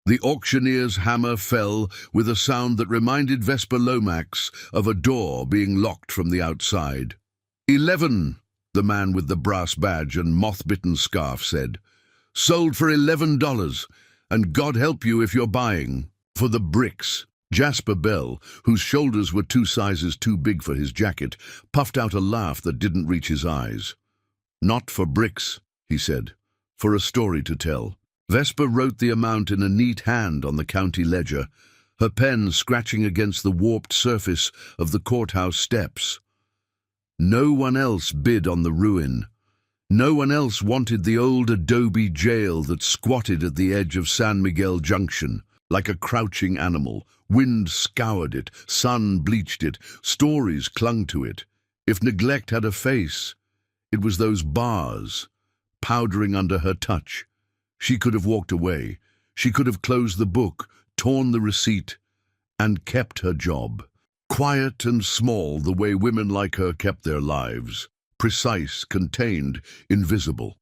The auctioneer's hammer fell with a sound that reminded Vesper Lomax of a door being locked from the outside. 11, the man with the brass badge and moth-bitten scarf said. Sold for $11, and God help you if you're buying. For the bricks. Jasper Bell, whose shoulders were 2 sizes too big for his jacket, puffed out a laugh that didn't reach his eyes. Not for bricks, he said. For a story to tell. Vesper wrote the amount in a neat hand on the county ledger, her pen scratching against the warped surface of the courthouse steps. No one else bid on the ruin. No one else wanted the old adobe jail that squatted at the edge of San Miguel Junction, like a crouching animal. Wind scoured it, sun bleached it, stories clung to it. If neglect had a face, it was those bars, powdering under her touch. She could have walked away. She could have closed the book, torn the receipt, and kept her job. Quiet and small, the way women like her kept their lives. Precise, contained, invisible.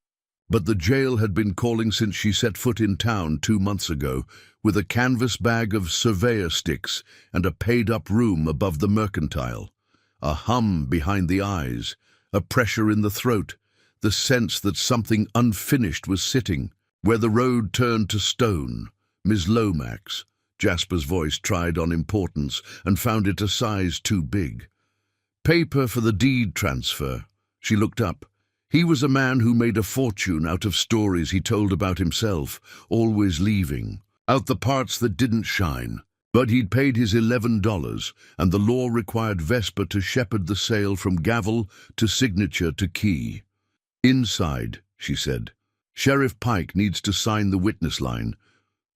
But the jail had been calling since she set foot in town 2 months ago, with a canvas bag of surveyor sticks and a paid-up room above the mercantile. A hum behind the eyes, a pressure in the throat, the sense that something unfinished was sitting. Where the road turned to stone, Miss Lomax, Jasper's voice tried on importance and found it a size too big. Paper for the deed transfer. She looked up. He was a man who made a fortune out of stories he told about himself, always leaving out the parts that didn't shine. But he'd paid his $11, and the law required Vesper to shepherd the sale from gavel to signature to key. Inside, she said. Sheriff Pike needs to sign the witness line.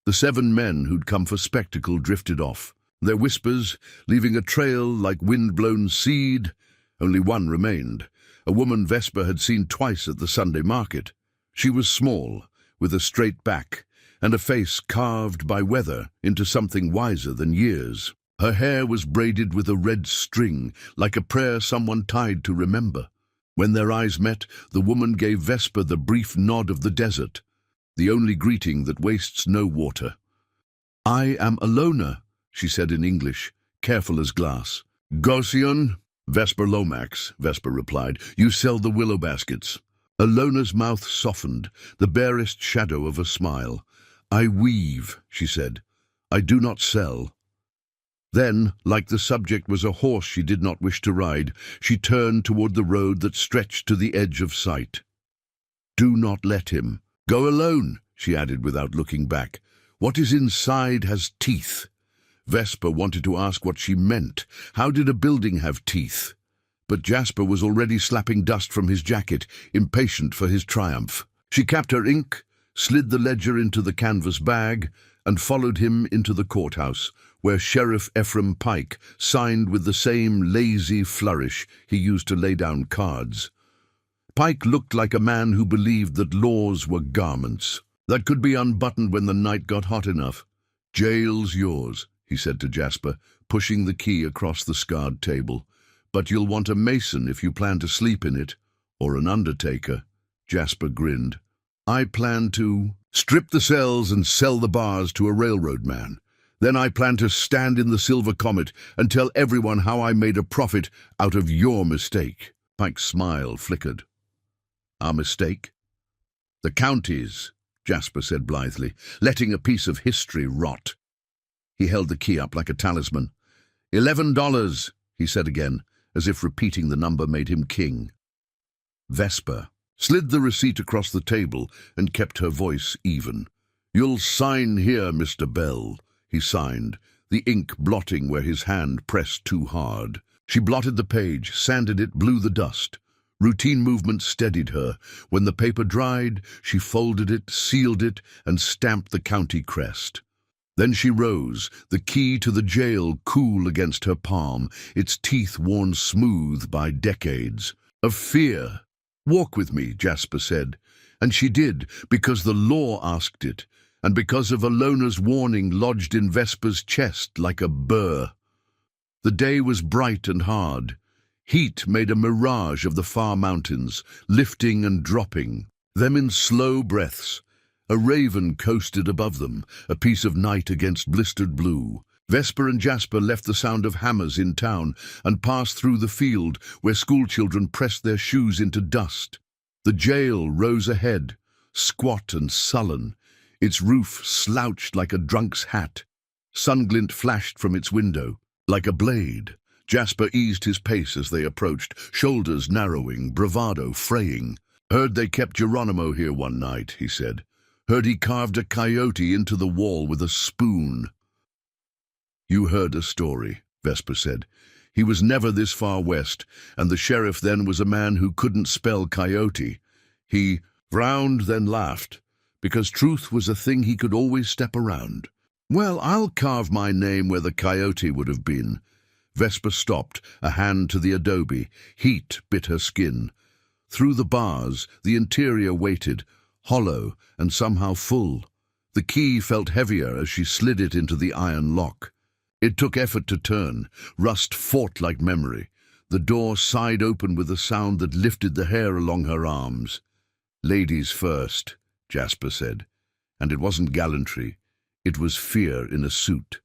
The 7 men who'd come for spectacle drifted off, their whispers leaving a trail like wind-blown seed. Only one remained, a woman Vesper had seen twice at the Sunday market. She was small, with a straight back, and a face carved by weather into something wiser than years. Her hair was braided with a red string, like a prayer someone tied to remember. When their eyes met, the woman gave Vesper the brief nod of the desert, the only greeting that wastes no water. I am Alona, she said in English, careful as glass. Gaussian? Vesper Lomax, Vesper replied. You sell the willow baskets. Alona's mouth softened, the barest shadow of a smile. I weave, she said. I do not sell. Then, like the subject was a horse she did not wish to ride, she turned toward the road that stretched to the edge of sight. Do not let him. Go alone, she added without looking back. What is inside has teeth. Vesper wanted to ask what she meant. How did a building have teeth? But Jasper was already slapping dust from his jacket, impatient for his triumph. She capped her ink, slid the ledger into the canvas bag, and followed him into the courthouse, where Sheriff Ephraim Pike signed with the same lazy flourish he used to lay down cards. Pike looked like a man who believed that laws were garments that could be unbuttoned when the night got hot enough. Jail's yours, he said to Jasper, pushing the key across the scarred table. But you'll want a mason if you plan to sleep in it, or an undertaker. Jasper grinned. I plan to strip the cells and sell the bars to a railroad man. Then I plan to stand in the Silver Comet and tell everyone how I made a profit out of your mistake. Pike's smile flickered. Our mistake? The county's, Jasper said blithely, letting a piece of history rot. He held the key up like a talisman. $11, he said again, as if repeating the number made him king. Vesper slid the receipt across the table and kept her voice even. You'll sign here, Mr. Bell, he signed, the ink blotting where his hand pressed too hard. She blotted the page, sanded it, blew the dust. Routine movements steadied her. When the paper dried, she folded it, sealed it, and stamped the county crest. Then she rose, the key to the jail cool against her palm, its teeth worn smooth by decades. Of fear. Walk with me, Jasper said. And she did, because the law asked it, and because of Alona's warning lodged in Vesper's chest like a burr. The day was bright and hard. Heat made a mirage of the far mountains, lifting and dropping, them in slow breaths, A raven coasted above them, a piece of night against blistered blue. Vesper and Jasper left the sound of hammers in town and passed through the field where schoolchildren pressed their shoes into dust. The jail rose ahead, squat and sullen, its roof slouched like a drunk's hat. Sunglint flashed from its window, like a blade. Jasper eased his pace as they approached, shoulders narrowing, bravado fraying. "Heard they kept Geronimo here one night," he said. "Heard he carved a coyote into the wall with a spoon." "You heard a story," Vesper said. "He was never this far west, and the sheriff then was a man who couldn't spell coyote. He frowned, then laughed, because truth was a thing he could always step around. Well, I'll carve my name where the coyote would have been." Vesper stopped, a hand to the adobe. Heat bit her skin. Through the bars, the interior waited, hollow and somehow full. The key felt heavier as she slid it into the iron lock. It took effort to turn. Rust fought like memory. The door sighed open with a sound that lifted the hair along her arms. "Ladies first," Jasper said. And it wasn't gallantry. It was fear in a suit.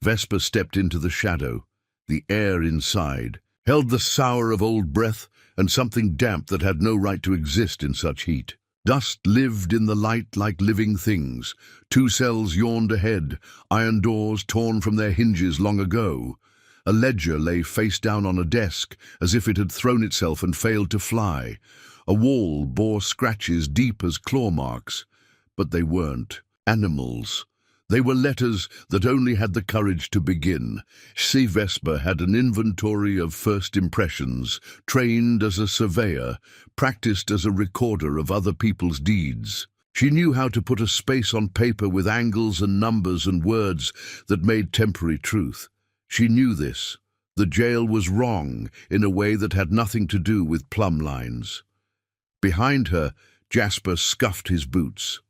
Vesper stepped into the shadow. The air inside held the sour of old breath and something damp that had no right to exist in such heat. Dust lived in the light like living things. 2 cells yawned ahead, iron doors torn from their hinges long ago. A ledger lay face down on a desk, as if it had thrown itself and failed to fly. A wall bore scratches deep as claw marks. But they weren't animals. They were letters that only had the courage to begin. C. Vesper had an inventory of first impressions, trained as a surveyor, practiced as a recorder of other people's deeds. She knew how to put a space on paper with angles and numbers and words that made temporary truth. She knew this. The jail was wrong in a way that had nothing to do with plumb lines. Behind her, Jasper scuffed his boots.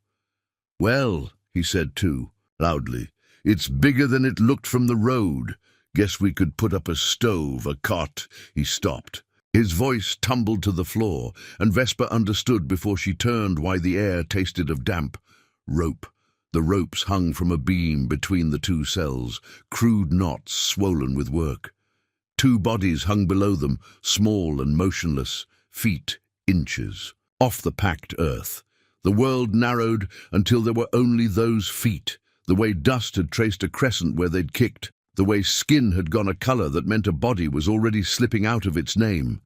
"Well," he said too, loudly, "it's bigger than it looked from the road. Guess we could put up a stove, a cot." He stopped. His voice tumbled to the floor, and Vesper understood before she turned why the air tasted of damp. Rope. The ropes hung from a beam between the 2 cells, crude knots swollen with work. 2 bodies hung below them, small and motionless, feet inches off the packed earth. The world narrowed until there were only those feet. The way dust had traced a crescent where they'd kicked, the way skin had gone a color that meant a body was already slipping out of its name.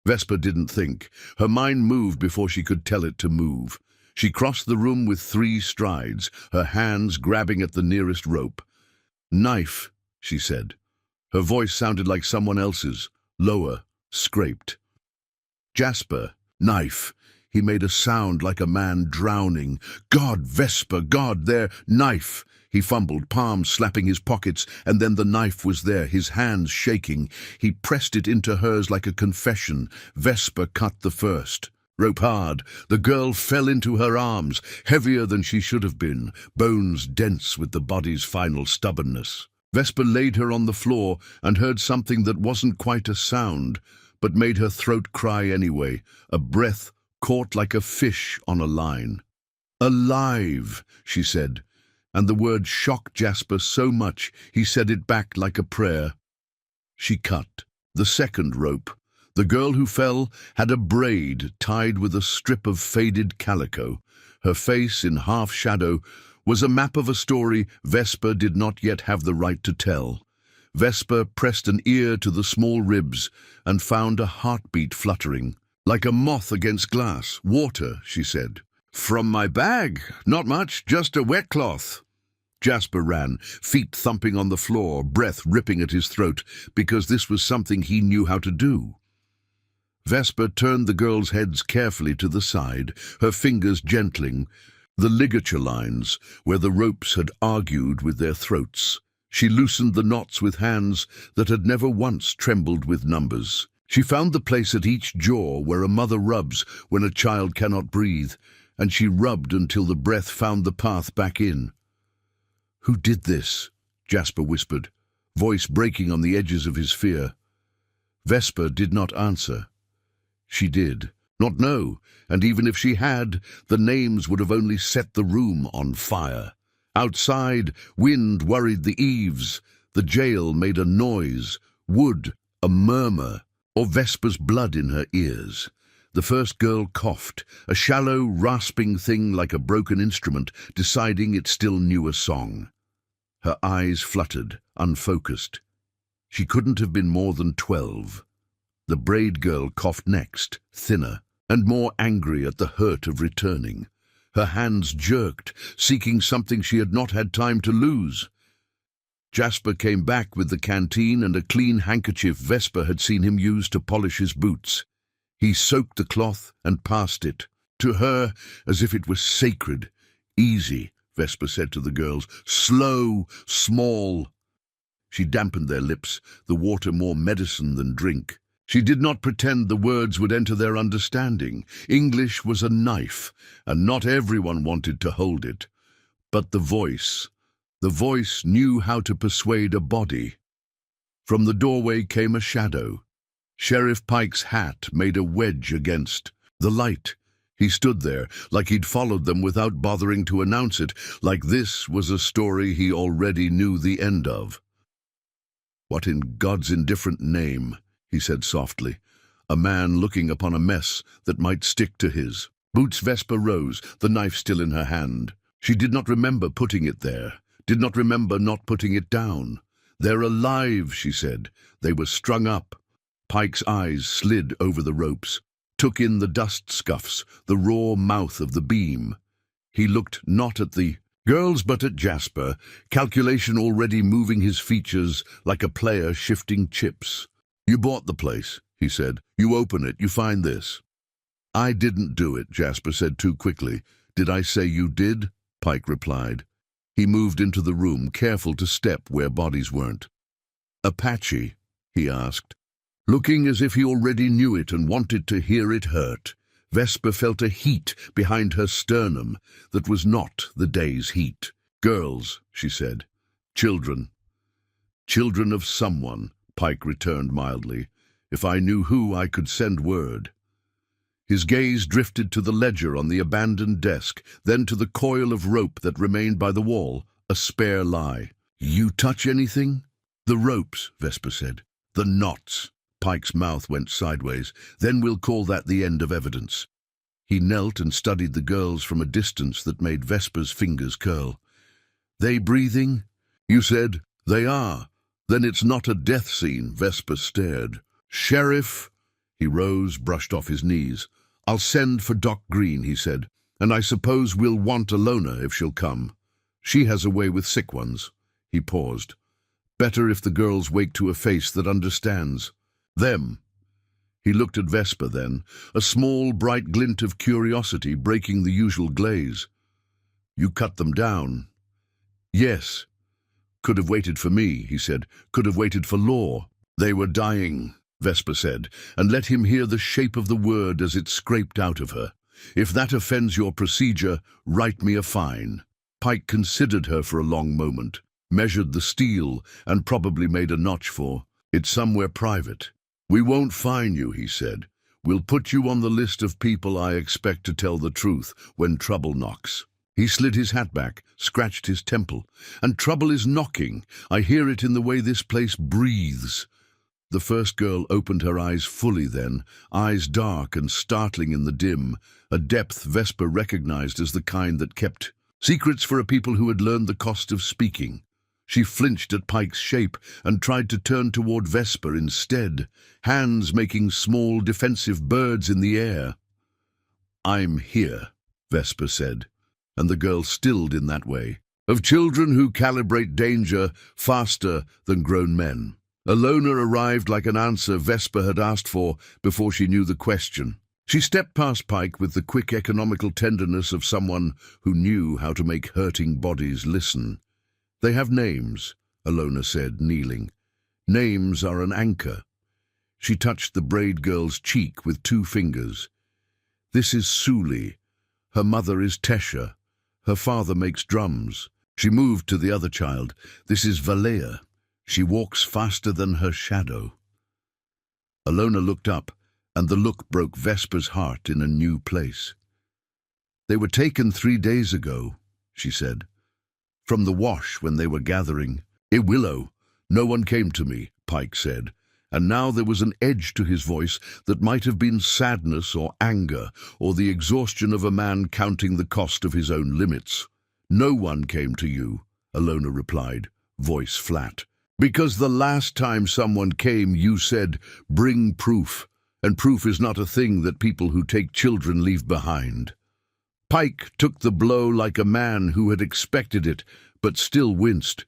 Vesper didn't think. Her mind moved before she could tell it to move. She crossed the room with 3 strides, her hands grabbing at the nearest rope. "Knife," she said. Her voice sounded like someone else's, lower, scraped. "Jasper, knife." He made a sound like a man drowning. "God, Vesper, God, there, knife." He fumbled, palms slapping his pockets, and then the knife was there, his hands shaking. He pressed it into hers like a confession. Vesper cut the first. Rope hard, the girl fell into her arms, heavier than she should have been, bones dense with the body's final stubbornness. Vesper laid her on the floor and heard something that wasn't quite a sound, but made her throat cry anyway, a breath caught like a fish on a line. "Alive," she said, and the word shocked Jasper so much he said it back like a prayer. She cut the second rope. The girl who fell had a braid tied with a strip of faded calico. Her face, in half shadow, was a map of a story Vesper did not yet have the right to tell. Vesper pressed an ear to the small ribs and found a heartbeat fluttering. "Like a moth against glass. Water," she said. "From my bag. Not much, just a wet cloth." Jasper ran, feet thumping on the floor, breath ripping at his throat, because this was something he knew how to do. Vesper turned the girls' heads carefully to the side, her fingers gentling, the ligature lines where the ropes had argued with their throats. She loosened the knots with hands that had never once trembled with numbers. She found the place at each jaw where a mother rubs when a child cannot breathe, and she rubbed until the breath found the path back in. "Who did this?" Jasper whispered, voice breaking on the edges of his fear. Vesper did not answer. She did. Not know, and even if she had, the names would have only set the room on fire. Outside, wind worried the eaves. The jail made a noise, wood a murmur, or Vesper's blood in her ears. The first girl coughed, a shallow, rasping thing like a broken instrument, deciding it still knew a song. Her eyes fluttered, unfocused. She couldn't have been more than 12. The braid girl coughed next, thinner, and more angry at the hurt of returning. Her hands jerked, seeking something she had not had time to lose. Jasper came back with the canteen and a clean handkerchief Vesper had seen him use to polish his boots. He soaked the cloth and passed it, to her as if it was sacred. "Easy," Vesper said to the girls. "Slow, small." She dampened their lips, the water more medicine than drink. She did not pretend the words would enter their understanding. English was a knife, and not everyone wanted to hold it. But the voice knew how to persuade a body. From the doorway came a shadow. Sheriff Pike's hat made a wedge against the light. He stood there, like he'd followed them without bothering to announce it, like this was a story he already knew the end of. "What in God's indifferent name?" he said softly, a man looking upon a mess that might stick to his. Boots Vesper rose, the knife still in her hand. She did not remember putting it there, did not remember not putting it down. "They're alive," she said. They were strung up. Pike's eyes slid over the ropes, took in the dust scuffs, the raw mouth of the beam. He looked not at the girls but at Jasper, calculation already moving his features like a player shifting chips. "You bought the place," he said. "You open it, you find this." "I didn't do it," Jasper said too quickly. "Did I say you did?" Pike replied. He moved into the room, careful to step where bodies weren't. "Apache?" he asked, looking as if he already knew it and wanted to hear it hurt. Vesper felt a heat behind her sternum that was not the day's heat. "Girls," she said. "Children." "Children of someone," Pike returned mildly. "If I knew who, I could send word." His gaze drifted to the ledger on the abandoned desk, then to the coil of rope that remained by the wall, a spare lie. "You touch anything?" "The ropes," Vesper said. "The knots." Pike's mouth went sideways. "Then we'll call that the end of evidence." He knelt and studied the girls from a distance that made Vesper's fingers curl. "They breathing?" "You said, 'They are.' Then it's not a death scene." Vesper stared. "Sheriff!" He rose, brushed off his knees. "I'll send for Doc Green," he said. "And I suppose we'll want Alona if she'll come. She has a way with sick ones." He paused. "Better if the girls wake to a face that understands. Them." He looked at Vesper then, a small, bright glint of curiosity breaking the usual glaze. "You cut them down?" "Yes." "Could have waited for me," he said. "Could have waited for law." "They were dying," Vesper said, and let him hear the shape of the word as it scraped out of her. "If that offends your procedure, write me a fine." Pike considered her for a long moment, measured the steel, and probably made a notch for, "It's somewhere private." "We won't fine you," he said. "We'll put you on the list of people I expect to tell the truth when trouble knocks." He slid his hat back, scratched his temple. "And trouble is knocking. I hear it in the way this place breathes." The first girl opened her eyes fully then, eyes dark and startling in the dim, a depth Vesper recognized as the kind that kept secrets for a people who had learned the cost of speaking. She flinched at Pike's shape and tried to turn toward Vesper instead, hands making small defensive birds in the air. "I'm here," Vesper said, and the girl stilled in that way, of children who calibrate danger faster than grown men. Alona arrived like an answer Vesper had asked for before she knew the question. She stepped past Pike with the quick economical tenderness of someone who knew how to make hurting bodies listen. "They have names," Alona said, kneeling. "Names are an anchor." She touched the braid girl's cheek with 2 fingers. "This is Suli. Her mother is Tesha. Her father makes drums." She moved to the other child. "This is Valea. She walks faster than her shadow." Alona looked up, and the look broke Vesper's heart in a new place. "They were taken 3 days ago," she said. "From the wash when they were gathering." "A willow. No one came to me," Pike said, and now there was an edge to his voice that might have been sadness or anger or the exhaustion of a man counting the cost of his own limits. "No one came to you," Alona replied, voice flat. "Because the last time someone came, you said, 'Bring proof,' and proof is not a thing that people who take children leave behind." Pike took the blow like a man who had expected it, but still winced.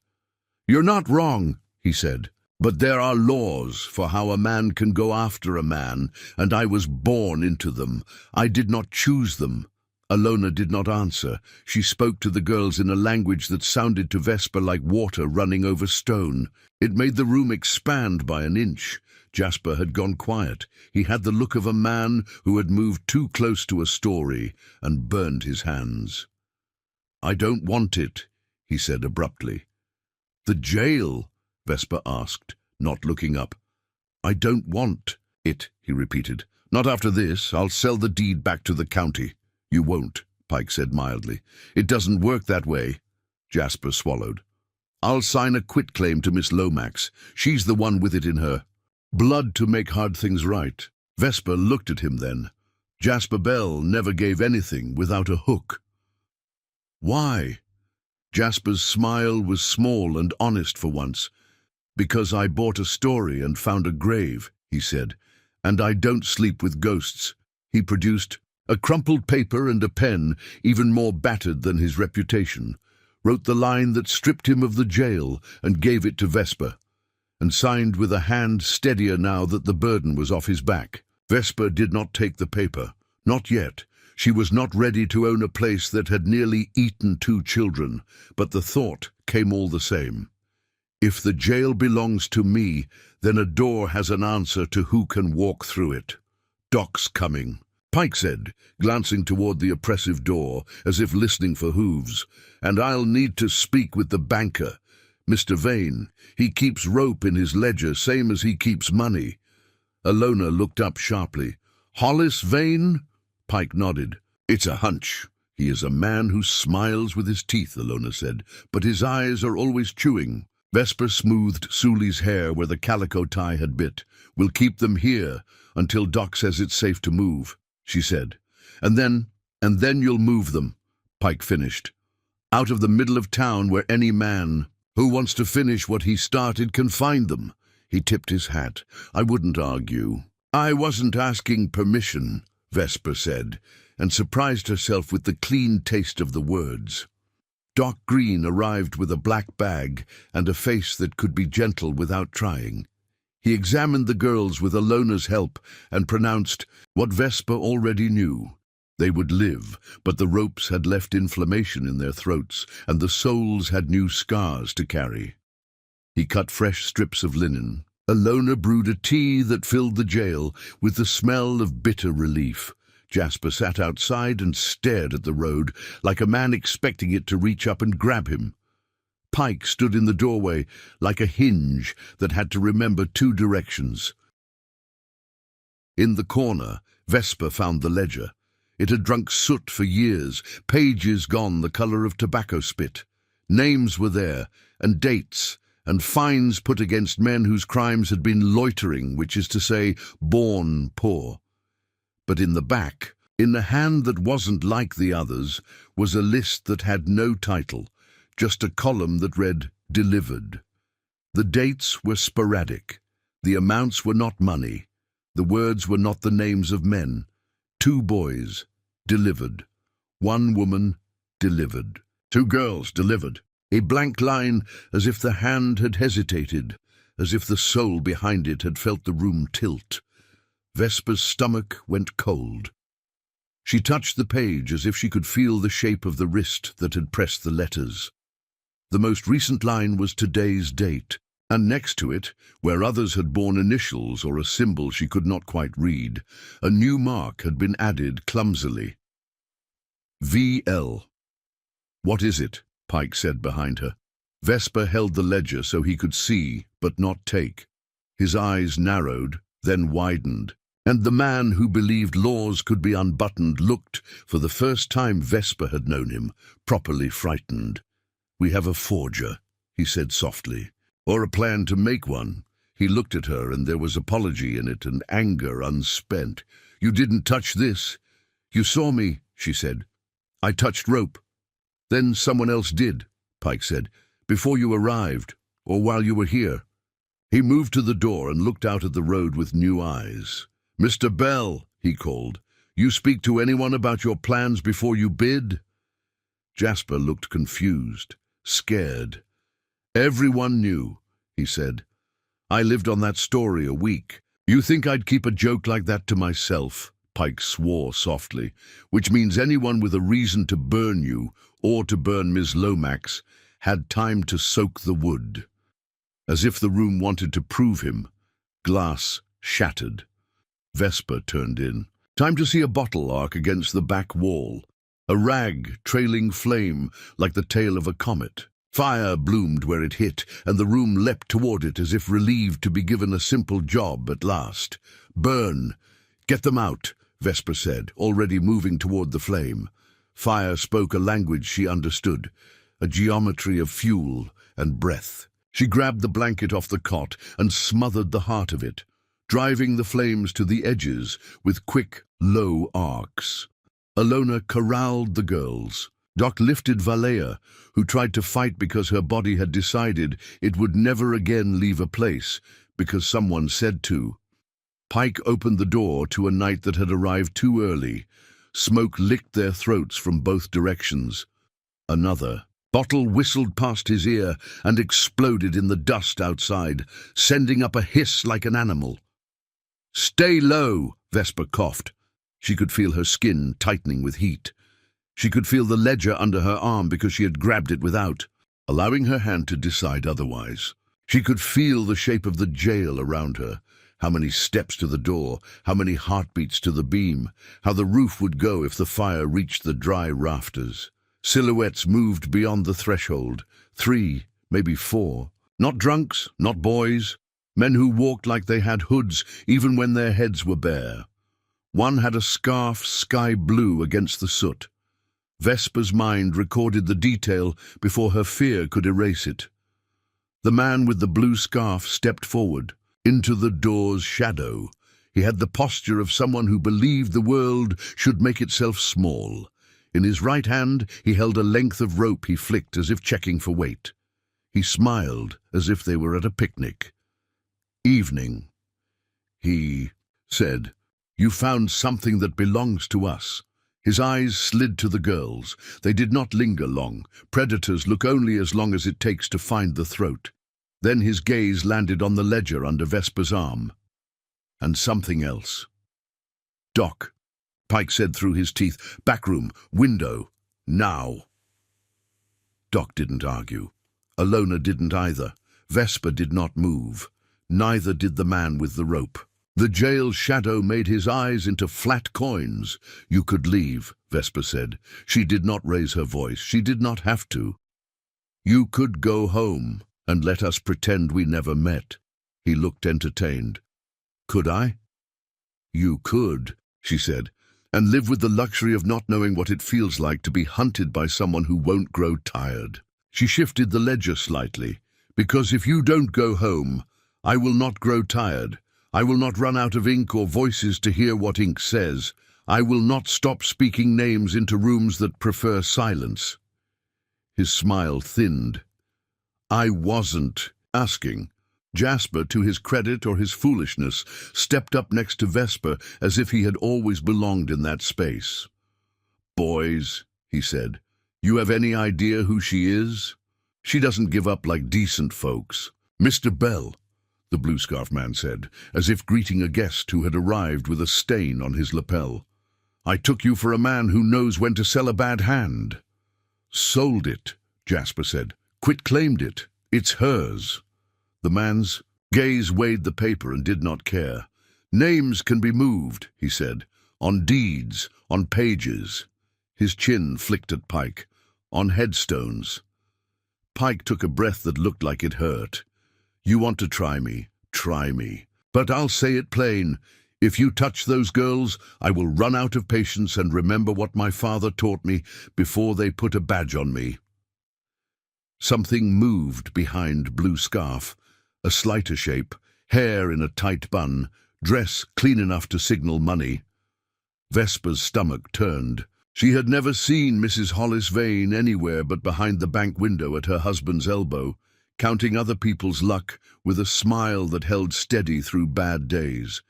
"You're not wrong," he said, "but there are laws for how a man can go after a man, and I was born into them. I did not choose them." Alona did not answer. She spoke to the girls in a language that sounded to Vesper like water running over stone. It made the room expand by an inch. Jasper had gone quiet. He had the look of a man who had moved too close to a story and burned his hands. "I don't want it," he said abruptly. "The jail?" Vesper asked, not looking up. "I don't want it," he repeated. "Not after this. I'll sell the deed back to the county." "You won't," Pike said mildly. "It doesn't work that way." Jasper swallowed. "I'll sign a quitclaim to Miss Lomax. She's the one with it in her. Blood to make hard things right." Vesper looked at him then. Jasper Bell never gave anything without a hook. "Why?" Jasper's smile was small and honest for once. "Because I bought a story and found a grave," he said, "and I don't sleep with ghosts." He produced a crumpled paper and a pen, even more battered than his reputation, wrote the line that stripped him of the jail and gave it to Vesper, and signed with a hand steadier now that the burden was off his back. Vesper did not take the paper. Not yet. She was not ready to own a place that had nearly eaten 2 children, but the thought came all the same. If the jail belongs to me, then a door has an answer to who can walk through it. "Doc's coming," Pike said, glancing toward the oppressive door, as if listening for hooves. "And I'll need to speak with the banker. Mr. Vane. He keeps rope in his ledger, same as he keeps money." Alona looked up sharply. "Hollis Vane?" Pike nodded. "It's a hunch. He is a man who smiles with his teeth," Alona said, "but his eyes are always chewing." Vesper smoothed Sully's hair where the calico tie had bit. "We'll keep them here until Doc says it's safe to move," she said. And then you'll move them," Pike finished. "Out of the middle of town where any man who wants to finish what he started can find them." He tipped his hat. "I wouldn't argue." "I wasn't asking permission," Vesper said, and surprised herself with the clean taste of the words. Doc Green arrived with a black bag and a face that could be gentle without trying. He examined the girls with Alona's help and pronounced what Vesper already knew. They would live, but the ropes had left inflammation in their throats, and the soles had new scars to carry. He cut fresh strips of linen. Alona brewed a tea that filled the jail with the smell of bitter relief. Jasper sat outside and stared at the road, like a man expecting it to reach up and grab him. Pike stood in the doorway, like a hinge that had to remember 2 directions. In the corner, Vesper found the ledger. It had drunk soot for years, pages gone the color of tobacco spit. Names were there, and dates, and fines put against men whose crimes had been loitering, which is to say, born poor. But in the back, in the hand that wasn't like the others, was a list that had no title, just a column that read, "Delivered." The dates were sporadic. The amounts were not money. The words were not the names of men. 2 boys, delivered. 1 woman, delivered. 2 girls, delivered. A blank line, as if the hand had hesitated, as if the soul behind it had felt the room tilt. Vesper's stomach went cold. She touched the page as if she could feel the shape of the wrist that had pressed the letters. The most recent line was today's date, and next to it, where others had borne initials or a symbol she could not quite read, a new mark had been added clumsily. VL. "What is it?" Pike said behind her. Vesper held the ledger so he could see, but not take. His eyes narrowed, then widened. And the man who believed laws could be unbuttoned looked, for the first time Vesper had known him, properly frightened. "We have a forger," he said softly. "Or a plan to make one." He looked at her, and there was apology in it and anger unspent. "You didn't touch this." "You saw me," she said. "I touched rope." "Then someone else did," Pike said, "before you arrived, or while you were here." He moved to the door and looked out at the road with new eyes. "Mr. Bell," he called, "you speak to anyone about your plans before you bid?" Jasper looked confused, scared. "Everyone knew," he said. "I lived on that story a week. You think I'd keep a joke like that to myself?" Pike swore softly. "Which means anyone with a reason to burn you, or to burn Ms. Lomax, had time to soak the wood." As if the room wanted to prove him, glass shattered. Vesper turned in. Time to see a bottle arc against the back wall. A rag trailing flame like the tail of a comet. Fire bloomed where it hit, and the room leapt toward it as if relieved to be given a simple job at last. "Burn! Get them out," Vesper said, already moving toward the flame. Fire spoke a language she understood, a geometry of fuel and breath. She grabbed the blanket off the cot and smothered the heart of it, driving the flames to the edges with quick, low arcs. Alona corralled the girls. Doc lifted Valea, who tried to fight because her body had decided it would never again leave a place, because someone said to. Pike opened the door to a night that had arrived too early. Smoke licked their throats from both directions. Another bottle whistled past his ear and exploded in the dust outside, sending up a hiss like an animal. "Stay low," Vesper coughed. She could feel her skin tightening with heat. She could feel the ledger under her arm because she had grabbed it without, allowing her hand to decide otherwise. She could feel the shape of the jail around her, how many steps to the door, how many heartbeats to the beam, how the roof would go if the fire reached the dry rafters. Silhouettes moved beyond the threshold, 3, maybe 4. Not drunks, not boys, men who walked like they had hoods even when their heads were bare. One had a scarf sky blue against the soot. Vesper's mind recorded the detail before her fear could erase it. The man with the blue scarf stepped forward, into the door's shadow. He had the posture of someone who believed the world should make itself small. In his right hand he held a length of rope he flicked as if checking for weight. He smiled as if they were at a picnic. "Evening," he said. "You found something that belongs to us." His eyes slid to the girls. They did not linger long. Predators look only as long as it takes to find the throat. Then his gaze landed on the ledger under Vesper's arm. And something else. "Doc," Pike said through his teeth. "Back room, window, now." Doc didn't argue. Alona didn't either. Vesper did not move. Neither did the man with the rope. The jail shadow made his eyes into flat coins. "You could leave," Vesper said. She did not raise her voice. She did not have to. "You could go home and let us pretend we never met." He looked entertained. "Could I?" "You could," she said, "and live with the luxury of not knowing what it feels like to be hunted by someone who won't grow tired." She shifted the ledger slightly. "Because if you don't go home, I will not grow tired. I will not run out of ink or voices to hear what ink says. I will not stop speaking names into rooms that prefer silence." His smile thinned. "I wasn't asking." Jasper, to his credit or his foolishness, stepped up next to Vesper as if he had always belonged in that space. "Boys," he said, "you have any idea who she is? She doesn't give up like decent folks." "Mr. Bell," the blue scarf man said, as if greeting a guest who had arrived with a stain on his lapel. "I took you for a man who knows when to sell a bad hand." "Sold it," Jasper said. "Quit-claimed it. It's hers." The man's gaze weighed the paper and did not care. "Names can be moved," he said. "On deeds, on pages." His chin flicked at Pike. "On headstones." Pike took a breath that looked like it hurt. "You want to try me, try me. But I'll say it plain. If you touch those girls, I will run out of patience and remember what my father taught me before they put a badge on me." Something moved behind Blue Scarf, a slighter shape, hair in a tight bun, dress clean enough to signal money. Vesper's stomach turned. She had never seen Mrs. Hollis Vane anywhere but behind the bank window at her husband's elbow, counting other people's luck with a smile that held steady through bad days.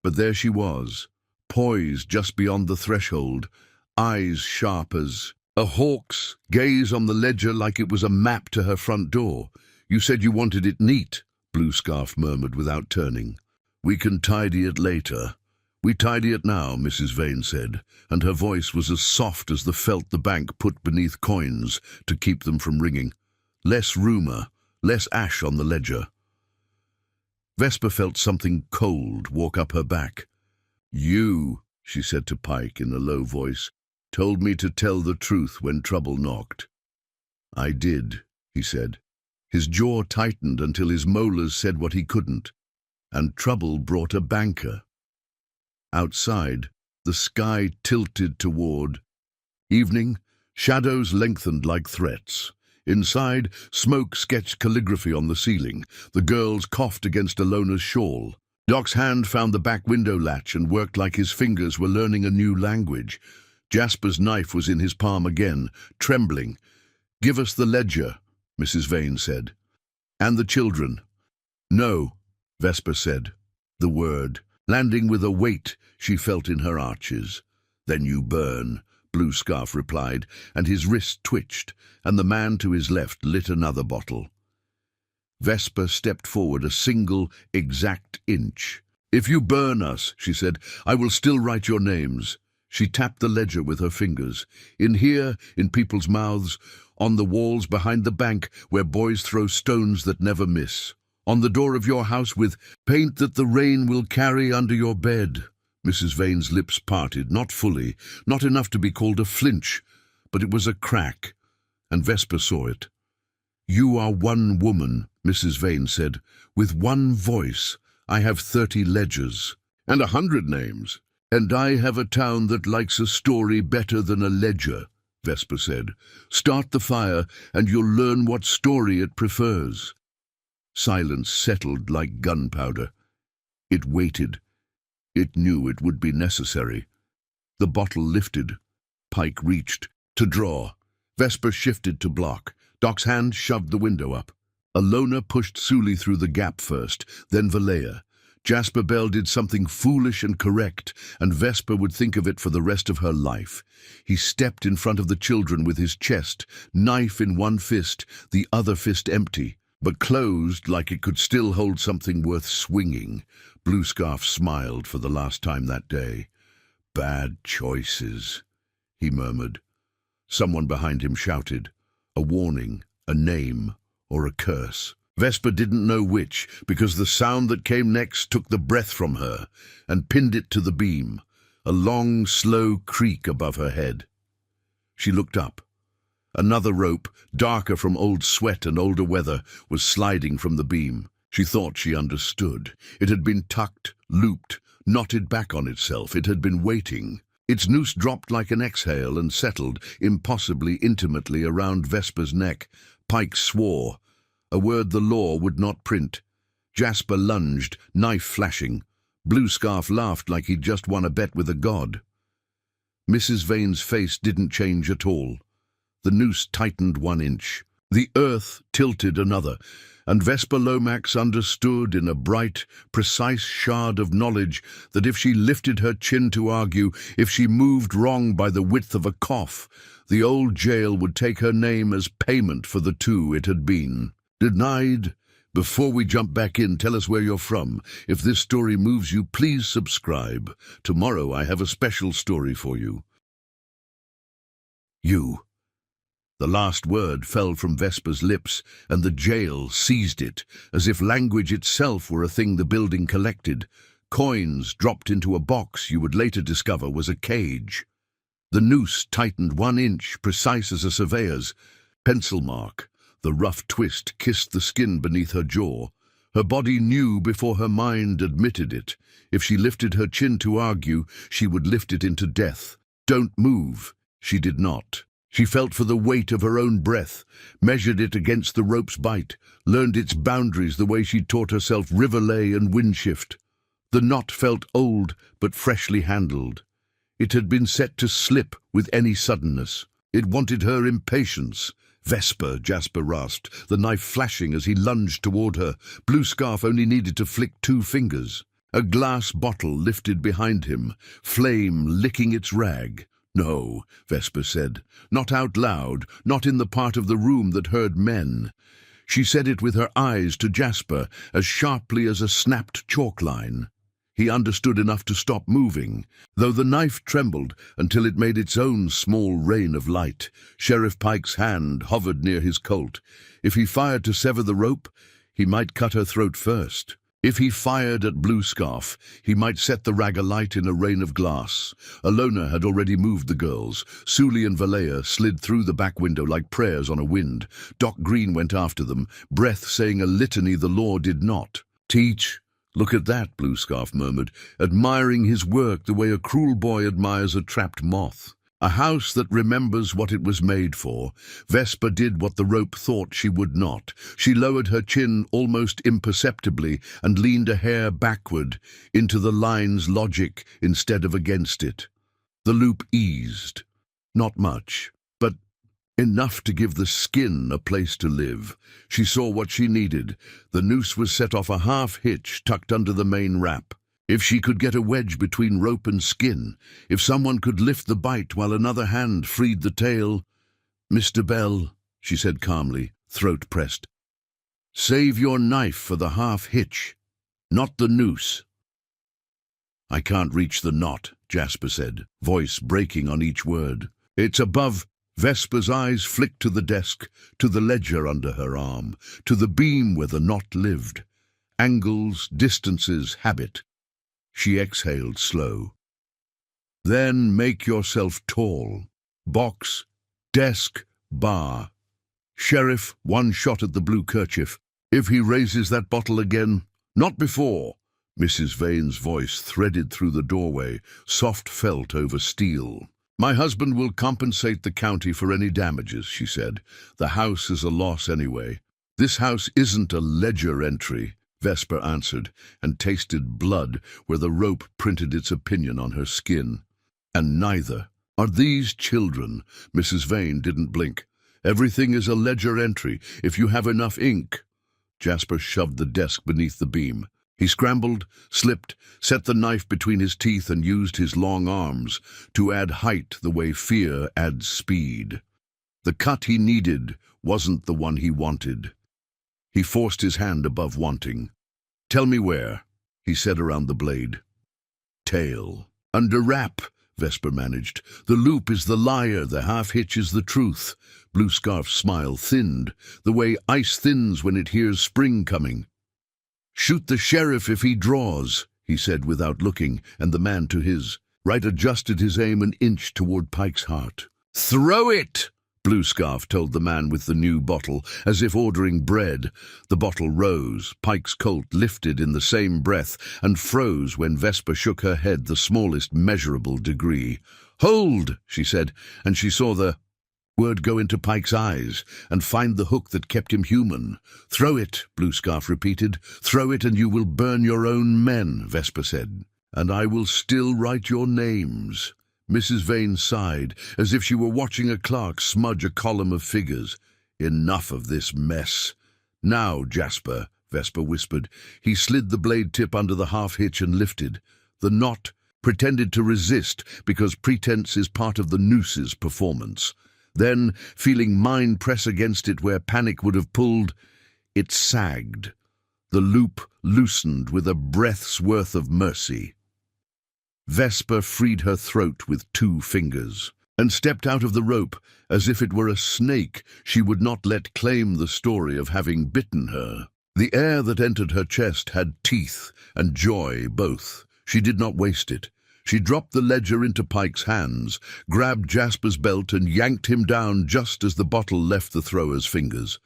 But there she was, poised just beyond the threshold, eyes sharp as a hawk's, gaze on the ledger like it was a map to her front door. "You said you wanted it neat," Blue Scarf murmured without turning. "We can tidy it later." "We tidy it now," Mrs. Vane said, and her voice was as soft as the felt the bank put beneath coins to keep them from ringing. Less rumour, less ash on the ledger. Vesper felt something cold walk up her back. "You," she said to Pike in a low voice, "told me to tell the truth when trouble knocked." "I did," he said. His jaw tightened until his molars said what he couldn't. And trouble brought a banker. Outside, the sky tilted toward evening, shadows lengthened like threats. Inside, smoke sketched calligraphy on the ceiling. The girls coughed against Alona's shawl. Doc's hand found the back window latch and worked like his fingers were learning a new language. Jasper's knife was in his palm again, trembling. "Give us the ledger," Mrs. Vane said. "And the children." "No," Vesper said. The word, landing with a weight she felt in her arches. "Then you burn," Blue Scarf replied, and his wrist twitched, and the man to his left lit another bottle. Vesper stepped forward a single, exact inch. "If you burn us," she said, "I will still write your names." She tapped the ledger with her fingers. "In here, in people's mouths, on the walls behind the bank where boys throw stones that never miss. On the door of your house with paint that the rain will carry under your bed." Mrs. Vane's lips parted, not fully, not enough to be called a flinch, but it was a crack, and Vesper saw it. "You are one woman," Mrs. Vane said. "With one voice, I have 30 ledgers, and 100 names. And I have a town that likes a story better than a ledger," Vesper said. "Start the fire, and you'll learn what story it prefers." Silence settled like gunpowder. It waited. It knew it would be necessary. The bottle lifted. Pike reached to draw. Vesper shifted to block. Doc's hand shoved the window up. Alona pushed Sully through the gap first, then Valea. Jasper Bell did something foolish and correct, and Vesper would think of it for the rest of her life. He stepped in front of the children with his chest, knife in one fist, the other fist empty, but closed like it could still hold something worth swinging. Blue Scarf smiled for the last time that day. "Bad choices," he murmured. Someone behind him shouted. A warning, a name, or a curse. Vesper didn't know which, because the sound that came next took the breath from her and pinned it to the beam, a long, slow creak above her head. She looked up. Another rope, darker from old sweat and older weather, was sliding from the beam. She thought she understood. It had been tucked, looped, knotted back on itself. It had been waiting. Its noose dropped like an exhale and settled, impossibly intimately, around Vesper's neck. Pike swore, a word the law would not print. Jasper lunged, knife flashing. Blue Scarf laughed like he'd just won a bet with a god. Mrs. Vane's face didn't change at all. The noose tightened 1 inch. The earth tilted another, and Vesper Lomax understood in a bright, precise shard of knowledge that if she lifted her chin to argue, if she moved wrong by the width of a cough, the old jail would take her name as payment for the two it had been. Denied. Before we jump back in, tell us where you're from. If this story moves you, please subscribe. Tomorrow I have a special story for you. You. The last word fell from Vesper's lips, and the jail seized it, as if language itself were a thing the building collected. Coins dropped into a box you would later discover was a cage. The noose tightened 1 inch, precise as a surveyor's. Pencil mark. The rough twist kissed the skin beneath her jaw. Her body knew before her mind admitted it. If she lifted her chin to argue, she would lift it into death. Don't move. She did not. She felt for the weight of her own breath, measured it against the rope's bite, learned its boundaries the way she taught herself river lay and wind shift. The knot felt old but freshly handled. It had been set to slip with any suddenness. It wanted her impatience. Vesper, Jasper rasped, the knife flashing as he lunged toward her. Blue Scarf only needed to flick 2 fingers. A glass bottle lifted behind him, flame licking its rag. "No," Vesper said, not out loud, not in the part of the room that heard men. She said it with her eyes to Jasper, as sharply as a snapped chalk line. He understood enough to stop moving, though the knife trembled until it made its own small rain of light. Sheriff Pike's hand hovered near his Colt. If he fired to sever the rope, he might cut her throat first. If he fired at Blue Scarf, he might set the rag alight in a rain of glass. Alona had already moved the girls. Suli and Valea slid through the back window like prayers on a wind. Doc Green went after them, breath saying a litany the law did not. "Teach." "Look at that," Blue Scarf murmured, admiring his work the way a cruel boy admires a trapped moth. A house that remembers what it was made for. Vesper did what the rope thought she would not. She lowered her chin almost imperceptibly and leaned a hair backward into the line's logic instead of against it. The loop eased. Not much, but enough to give the skin a place to live. She saw what she needed. The noose was set off a half-hitch tucked under the main wrap. If she could get a wedge between rope and skin, if someone could lift the bite while another hand freed the tail— "Mr. Bell," she said calmly, throat pressed, "save your knife for the half-hitch, not the noose." "I can't reach the knot," Jasper said, voice breaking on each word. "It's above—" Vesper's eyes flicked to the desk, to the ledger under her arm, to the beam where the knot lived. Angles, distances, habit. She exhaled slow. "Then make yourself tall. Box, desk, bar. Sheriff, 1 shot at the blue kerchief. If he raises that bottle again—" "Not before." Mrs. Vane's voice threaded through the doorway, soft felt over steel. "My husband will compensate the county for any damages," she said. "The house is a loss anyway." "This house isn't a ledger entry," Vesper answered, and tasted blood where the rope printed its opinion on her skin. "And neither are these children." Mrs. Vane didn't blink. "Everything is a ledger entry, if you have enough ink." Jasper shoved the desk beneath the beam. He scrambled, slipped, set the knife between his teeth and used his long arms to add height the way fear adds speed. The cut he needed wasn't the one he wanted. He forced his hand above wanting. "Tell me where," he said around the blade. "Tail." "Under wrap," Vesper managed. "The loop is the liar, the half-hitch is the truth." Blue Scarf's smile thinned, the way ice thins when it hears spring coming. "Shoot the sheriff if he draws," he said without looking, and the man to his right adjusted his aim an inch toward Pike's heart. "Throw it!" Blue Scarf told the man with the new bottle, as if ordering bread. The bottle rose. Pike's Colt lifted in the same breath and froze when Vesper shook her head the smallest measurable degree. "Hold!" she said, and she saw the word go into Pike's eyes and find the hook that kept him human. "Throw it," Blue Scarf repeated. "Throw it and you will burn your own men," Vesper said. "And I will still write your names." Mrs. Vane sighed, as if she were watching a clerk smudge a column of figures. "Enough of this mess." "Now, Jasper," Vesper whispered. He slid the blade tip under the half-hitch and lifted. The knot pretended to resist because pretense is part of the noose's performance. Then, feeling mine press against it where panic would have pulled, it sagged. The loop loosened with a breath's worth of mercy. Vesper freed her throat with 2 fingers and stepped out of the rope as if it were a snake she would not let claim the story of having bitten her. The air that entered her chest had teeth and joy both. She did not waste it. She dropped the ledger into Pike's hands, grabbed Jasper's belt and yanked him down just as the bottle left the thrower's fingers.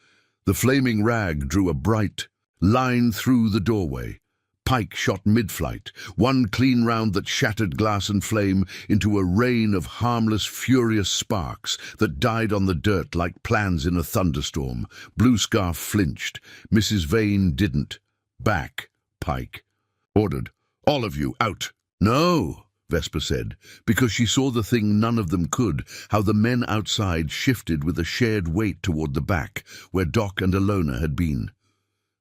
The flaming rag drew a bright, Line through the doorway. Pike shot mid-flight, one clean round that shattered glass and flame into a rain of harmless, furious sparks that died on the dirt like plans in a thunderstorm. Blue Scarf flinched. Mrs. Vane didn't. Back, Pike ordered. All of you, out. No, Vesper said, because she saw the thing none of them could, how the men outside shifted with a shared weight toward the back, where Doc and Alona had been.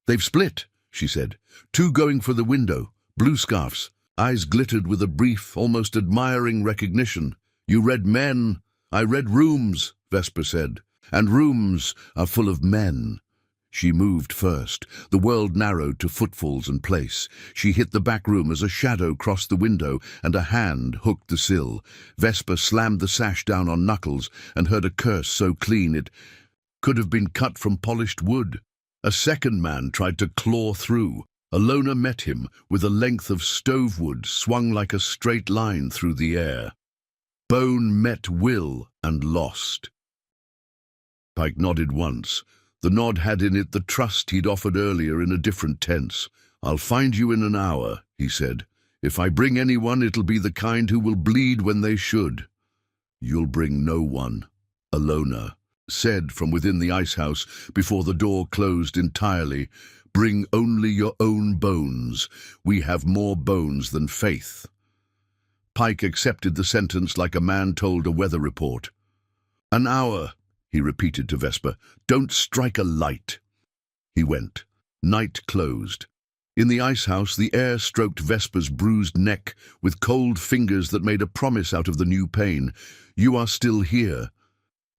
They've split, she said. Two going for the window, blue scarfs. Eyes glittered with a brief, almost admiring recognition. You read men. I read rooms, Vesper said. And rooms are full of men. She moved first. The world narrowed to footfalls and place. She hit the back room as a shadow crossed the window and a hand hooked the sill. Vesper slammed the sash down on Knuckles and heard a curse so clean it could have been cut from polished wood. A second man tried to claw through. Alona met him with a length of stove wood swung like a straight line through the air. Bone met will and lost. Pike nodded once. The nod had in it the trust he'd offered earlier in a different tense. I'll find you in an hour, he said. If I bring anyone, it'll be the kind who will bleed when they should. You'll bring no one, Alona said from within the ice house before the door closed entirely. Bring only your own bones. We have more bones than faith. Pike accepted the sentence like a man told a weather report. An hour, he repeated to Vesper. Don't strike a light. He went. Night closed. In the ice house, the air stroked Vesper's bruised neck with cold fingers that made a promise out of the new pain. You are still here.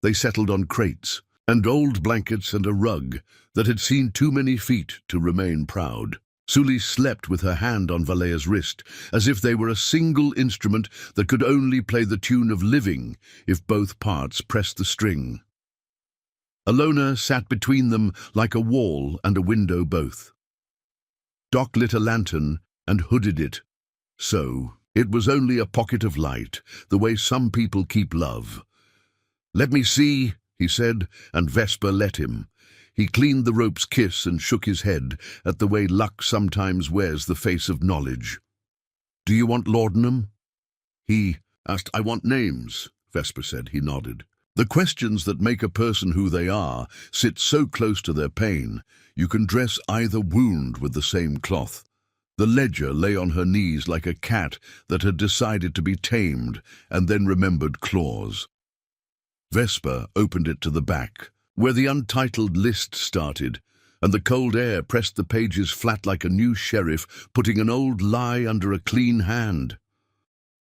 They settled on crates and old blankets and a rug that had seen too many feet to remain proud. Sully slept with her hand on Valea's wrist, as if they were a single instrument that could only play the tune of living if both parts pressed the string. Alona sat between them like a wall and a window both. Doc lit a lantern and hooded it. So, it was only a pocket of light, the way some people keep love. Let me see, he said, and Vesper let him. He cleaned the rope's kiss and shook his head at the way luck sometimes wears the face of knowledge. Do you want laudanum? He asked. I want names, Vesper said. He nodded. The questions that make a person who they are sit so close to their pain, you can dress either wound with the same cloth. The ledger lay on her knees like a cat that had decided to be tamed and then remembered claws. Vesper opened it to the back, where the untitled list started, and the cold air pressed the pages flat like a new sheriff putting an old lie under a clean hand.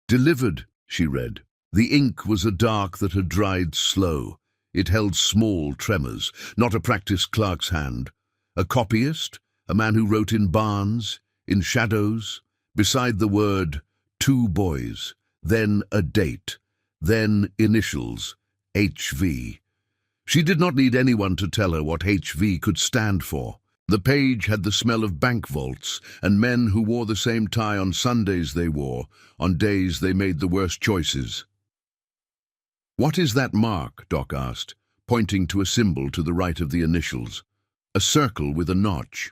Delivered, she read. The ink was a dark that had dried slow. It held small tremors, not a practiced clerk's hand. A copyist, a man who wrote in barns, in shadows, beside the word, 2 boys, then a date, then initials, HV. She did not need anyone to tell her what HV could stand for. The page had the smell of bank vaults and men who wore the same tie on Sundays they wore, on days they made the worst choices. What is that mark? Doc asked, pointing to a symbol to the right of the initials. A circle with a notch.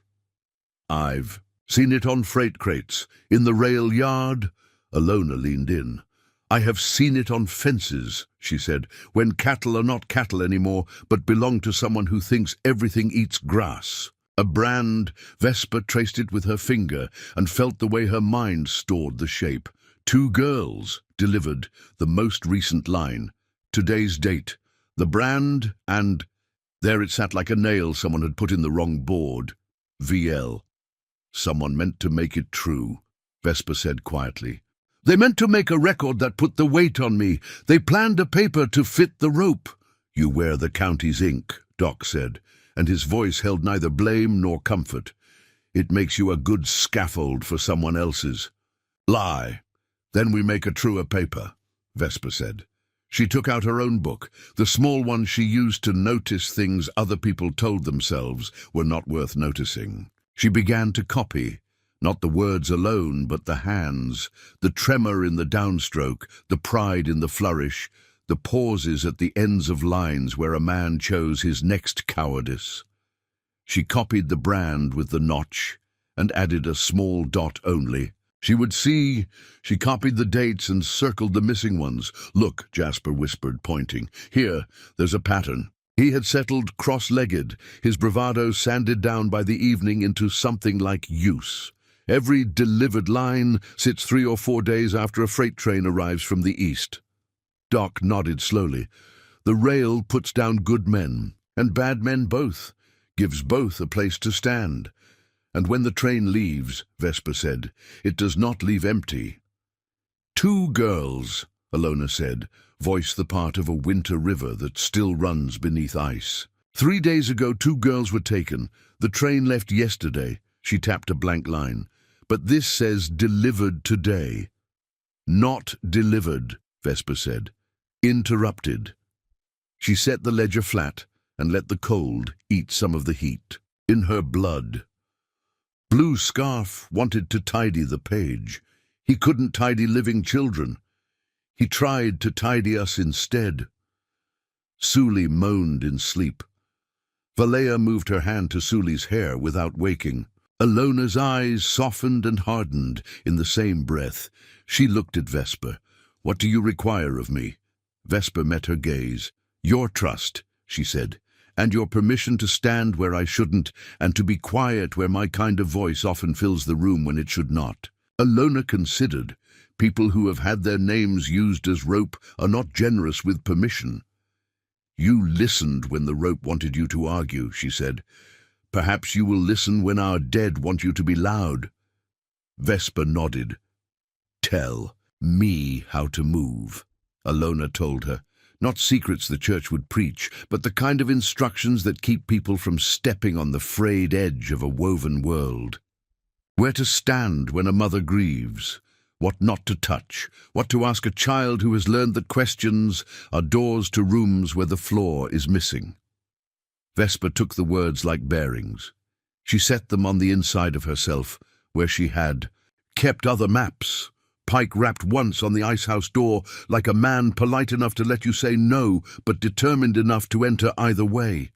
I've seen it on freight crates, in the rail yard. Alona leaned in. I have seen it on fences, she said, when cattle are not cattle anymore, but belong to someone who thinks everything eats grass. A brand. Vesper traced it with her finger and felt the way her mind stored the shape. 2 girls delivered the most recent line. Today's date. The brand and... There it sat like a nail someone had put in the wrong board. VL. Someone meant to make it true, Vesper said quietly. They meant to make a record that put the weight on me. They planned a paper to fit the rope. You wear the county's ink, Doc said, and his voice held neither blame nor comfort. It makes you a good scaffold for someone else's. Lie. Then we make a truer paper, Vesper said. She took out her own book, the small one she used to notice things other people told themselves were not worth noticing. She began to copy. Not the words alone, but the hands, the tremor in the downstroke, the pride in the flourish, the pauses at the ends of lines where a man chose his next cowardice. She copied the brand with the notch and added a small dot only. She would see. She copied the dates and circled the missing ones. "Look," Jasper whispered, pointing. "Here, there's a pattern." He had settled cross-legged, his bravado sanded down by the evening into something like use. Every delivered line sits 3 or 4 days after a freight train arrives from the east. Doc nodded slowly. "The rail puts down good men, and bad men both, gives both a place to stand. And when the train leaves," Vesper said, "it does not leave empty." "2 girls," Alona said, voice the part of a winter river that still runs beneath ice. "3 days ago 2 girls were taken. The train left yesterday." She tapped a blank line. "But this says delivered today." "Not delivered," Vesper said. "Interrupted." She set the ledger flat and let the cold eat some of the heat. In her blood. Blue Scarf wanted to tidy the page. He couldn't tidy living children. He tried to tidy us instead. Suli moaned in sleep. Valea moved her hand to Suli's hair without waking. Alona's eyes softened and hardened in the same breath. She looked at Vesper. "What do you require of me?" Vesper met her gaze. "Your trust," she said, "and your permission to stand where I shouldn't, and to be quiet where my kind of voice often fills the room when it should not." Alona considered. People who have had their names used as rope are not generous with permission. "You listened when the rope wanted you to argue," she said. "Perhaps you will listen when our dead want you to be loud." Vesper nodded. "Tell me how to move," Alona told her. Not secrets the church would preach, but the kind of instructions that keep people from stepping on the frayed edge of a woven world. Where to stand when a mother grieves, what not to touch, what to ask a child who has learned that questions are doors to rooms where the floor is missing. Vesper took the words like bearings. She set them on the inside of herself, where she had kept other maps. Pike rapped once on the icehouse door, like a man polite enough to let you say no, but determined enough to enter either way.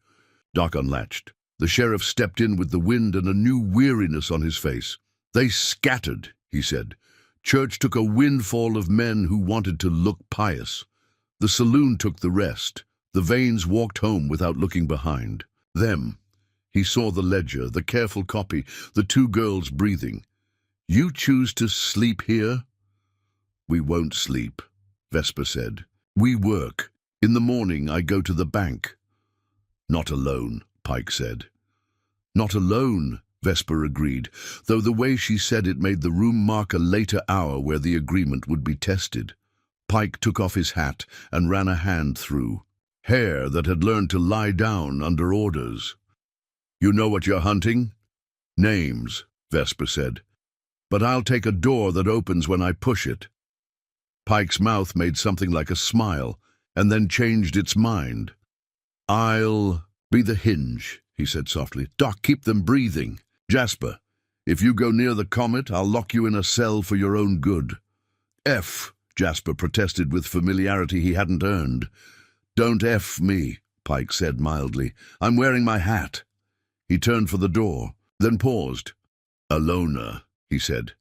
Doc unlatched. The sheriff stepped in with the wind and a new weariness on his face. "They scattered," he said. "Church took a windfall of men who wanted to look pious. The saloon took the rest. The Vanes walked home without looking behind. Them." He saw the ledger, the careful copy, the 2 girls breathing. "You choose to sleep here?" "We won't sleep," Vesper said. "We work. In the morning I go to the bank." "Not alone," Pike said. "Not alone," Vesper agreed, though the way she said it made the room mark a later hour where the agreement would be tested. Pike took off his hat and ran a hand through. Hair that had learned to lie down under orders. "You know what you're hunting?" "Names," Vesper said. "But I'll take a door that opens when I push it." Pike's mouth made something like a smile, and then changed its mind. "I'll be the hinge," he said softly. "Doc, keep them breathing. Jasper, if you go near the comet, I'll lock you in a cell for your own good." "F," Jasper protested with familiarity he hadn't earned. "Don't F me," Pike said mildly. "I'm wearing my hat." He turned for the door, then paused. "Alona," he said.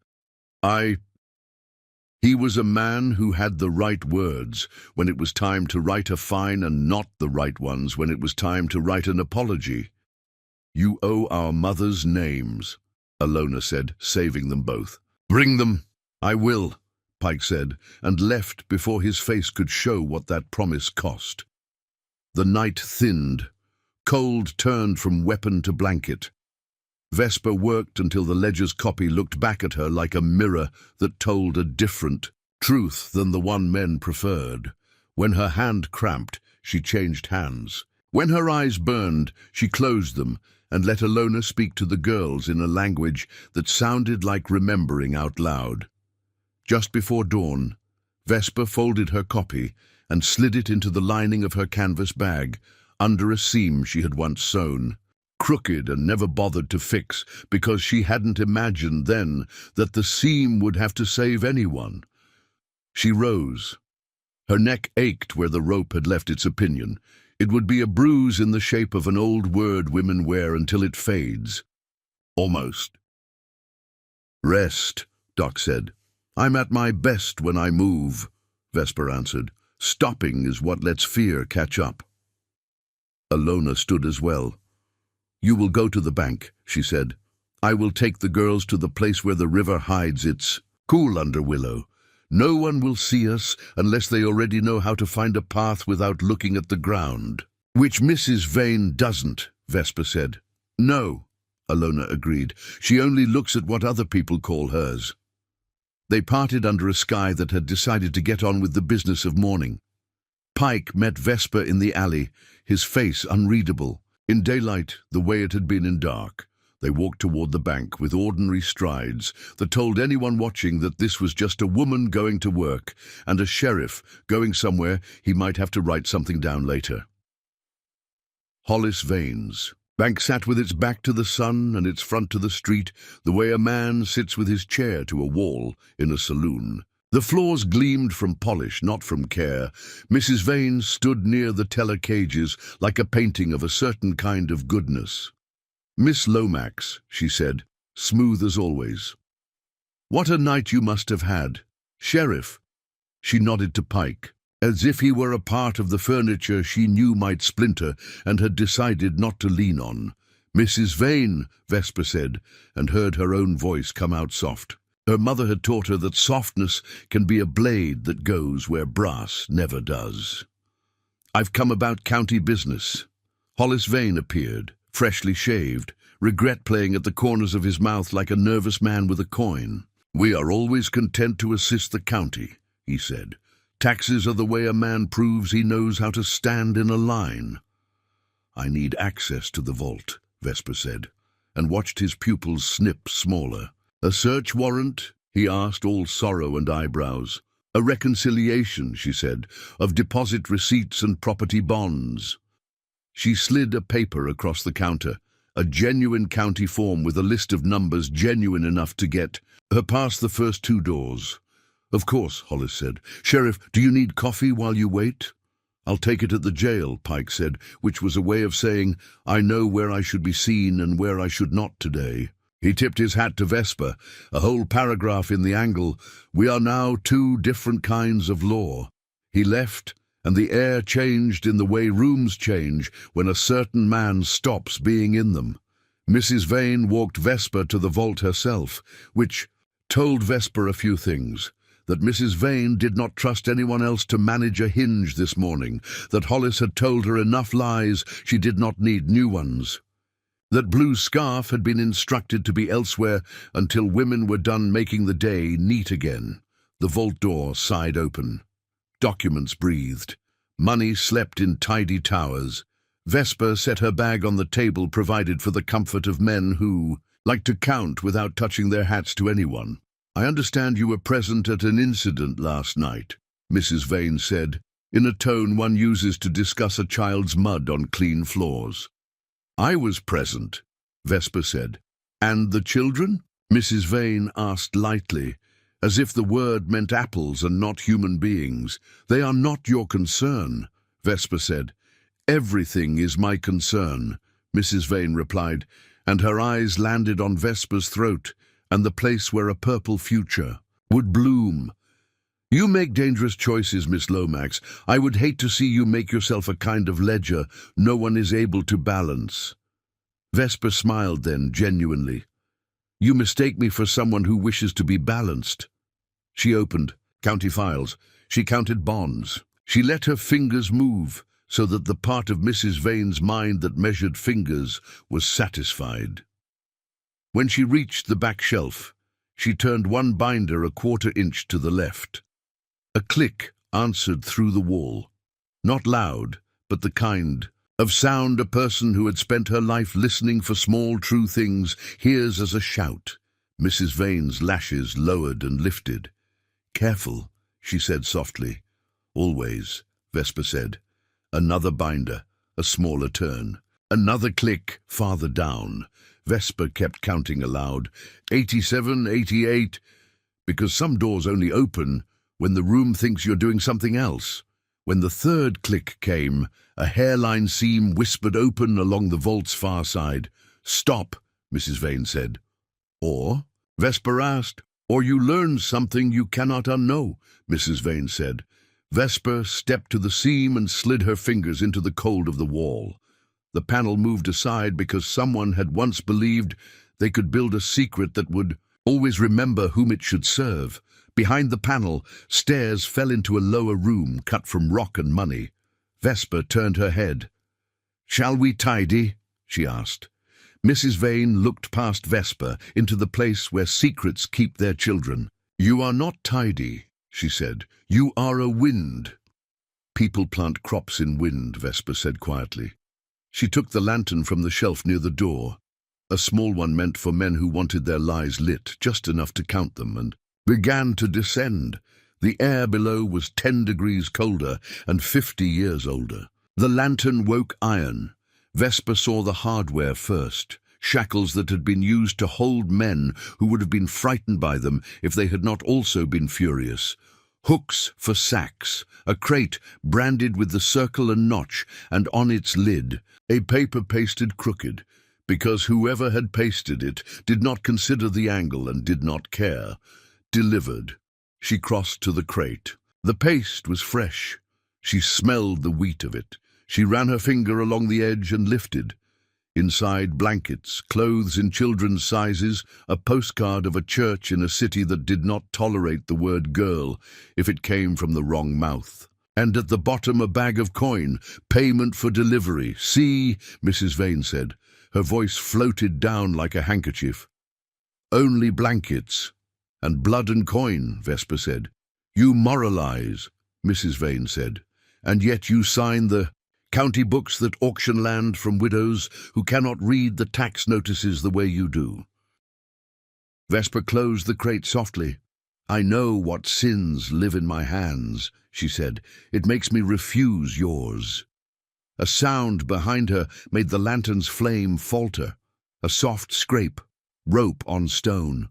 He was a man who had the right words when it was time to write a fine and not the right ones when it was time to write an apology. "You owe our mothers names," Alona said, saving them both. "Bring them." "I will," Pike said, and left before his face could show what that promise cost. The night thinned. Cold turned from weapon to blanket. Vesper worked until the ledger's copy looked back at her like a mirror that told a different truth than the one men preferred. When her hand cramped, she changed hands. When her eyes burned, she closed them and let Alona speak to the girls in a language that sounded like remembering out loud. Just before dawn, Vesper folded her copy and slid it into the lining of her canvas bag, under a seam she had once sewn. Crooked and never bothered to fix, because she hadn't imagined then that the seam would have to save anyone. She rose. Her neck ached where the rope had left its opinion. It would be a bruise in the shape of an old word women wear until it fades. Almost. Rest, Doc said. I'm at my best when I move, Vesper answered. Stopping is what lets fear catch up. Alona stood as well. You will go to the bank, she said. I will take the girls to the place where the river hides its cool under willow. No one will see us unless they already know how to find a path without looking at the ground. Which Mrs. Vane doesn't, Vesper said. No, Alona agreed. She only looks at what other people call hers. They parted under a sky that had decided to get on with the business of morning. Pike met Vesper in the alley, his face unreadable. In daylight, the way it had been in dark. They walked toward the bank with ordinary strides that told anyone watching that this was just a woman going to work and a sheriff going somewhere he might have to write something down later. Hollis Vane's bank sat with its back to the sun and its front to the street, the way a man sits with his chair to a wall in a saloon. The floors gleamed from polish, not from care. Mrs. Vane stood near the teller cages like a painting of a certain kind of goodness. Miss Lomax, she said, smooth as always. What a night you must have had. Sheriff. She nodded to Pike, as if he were a part of the furniture she knew might splinter and had decided not to lean on. Mrs. Vane, Vesper said, and heard her own voice come out soft. Her mother had taught her that softness can be a blade that goes where brass never does. I've come about county business. Hollis Vane appeared, freshly shaved, regret playing at the corners of his mouth like a nervous man with a coin. We are always content to assist the county, he said. Taxes are the way a man proves he knows how to stand in a line. I need access to the vault, Vesper said, and watched his pupils snip smaller. A search warrant? He asked, all sorrow and eyebrows. A reconciliation, she said, of deposit receipts and property bonds. She slid a paper across the counter, a genuine county form with a list of numbers genuine enough to get her past the first 2 doors. Of course, Hollis said. Sheriff, do you need coffee while you wait? I'll take it at the jail, Pike said, which was a way of saying, I know where I should be seen and where I should not today. He tipped his hat to Vesper, a whole paragraph in the angle. We are now 2 different kinds of law. He left, and the air changed in the way rooms change when a certain man stops being in them. Mrs. Vane walked Vesper to the vault herself, which told Vesper a few things. That Mrs. Vane did not trust anyone else to manage a hinge this morning, that Hollis had told her enough lies she did not need new ones. That Blue Scarf had been instructed to be elsewhere until women were done making the day neat again. The vault door sighed open. Documents breathed. Money slept in tidy towers. Vesper set her bag on the table provided for the comfort of men who like to count without touching their hats to anyone. I understand you were present at an incident last night, Mrs. Vane said, in a tone one uses to discuss a child's mud on clean floors. I was present, Vesper said. And the children? Mrs. Vane asked lightly, as if the word meant apples and not human beings. They are not your concern, Vesper said. Everything is my concern, Mrs. Vane replied, and her eyes landed on Vesper's throat and the place where a purple future would bloom. You make dangerous choices, Miss Lomax. I would hate to see you make yourself a kind of ledger no one is able to balance. Vesper smiled then, genuinely. You mistake me for someone who wishes to be balanced. She opened county files. She counted bonds. She let her fingers move so that the part of Mrs. Vane's mind that measured fingers was satisfied. When she reached the back shelf, she turned one binder a quarter inch to the left. A click answered through the wall. Not loud, but the kind of sound a person who had spent her life listening for small true things hears as a shout. Mrs. Vane's lashes lowered and lifted. Careful, she said softly. Always, Vesper said. Another binder, a smaller turn. Another click farther down. Vesper kept counting aloud. 87, 88, because some doors only open when the room thinks you're doing something else, When the third click came, a hairline seam whispered open along the vault's far side. "Stop," Mrs. Vane said. "Or?" Vesper asked. "Or you learn something you cannot unknow," Mrs. Vane said. Vesper stepped to the seam and slid her fingers into the cold of the wall. The panel moved aside because someone had once believed they could build a secret that would always remember whom it should serve. Behind the panel, stairs fell into a lower room cut from rock and money. Vesper turned her head. "Shall we tidy?" she asked. Mrs. Vane looked past Vesper into the place where secrets keep their children. "You are not tidy," she said. "You are a wind." "People plant crops in wind," Vesper said quietly. She took the lantern from the shelf near the door, a small one meant for men who wanted their lives lit, just enough to count them, and began to descend. The air below was 10 degrees colder and 50 years older. The lantern woke iron. Vesper saw the hardware first, shackles that had been used to hold men who would have been frightened by them if they had not also been furious. Hooks for sacks, a crate branded with the circle and notch, and on its lid, a paper pasted crooked, because whoever had pasted it did not consider the angle and did not care. Delivered. She crossed to the crate. The paste was fresh. She smelled the wheat of it. She ran her finger along the edge and lifted. Inside, blankets, clothes in children's sizes, a postcard of a church in a city that did not tolerate the word girl if it came from the wrong mouth. And at the bottom a bag of coin, payment for delivery. "See," Mrs. Vane said. Her voice floated down like a handkerchief. "Only blankets." "And blood and coin," Vesper said. "You moralize," Mrs. Vane said. "And yet you sign the county books that auction land from widows who cannot read the tax notices the way you do." Vesper closed the crate softly. "I know what sins live in my hands," she said. "It makes me refuse yours." A sound behind her made the lantern's flame falter. A soft scrape, rope on stone.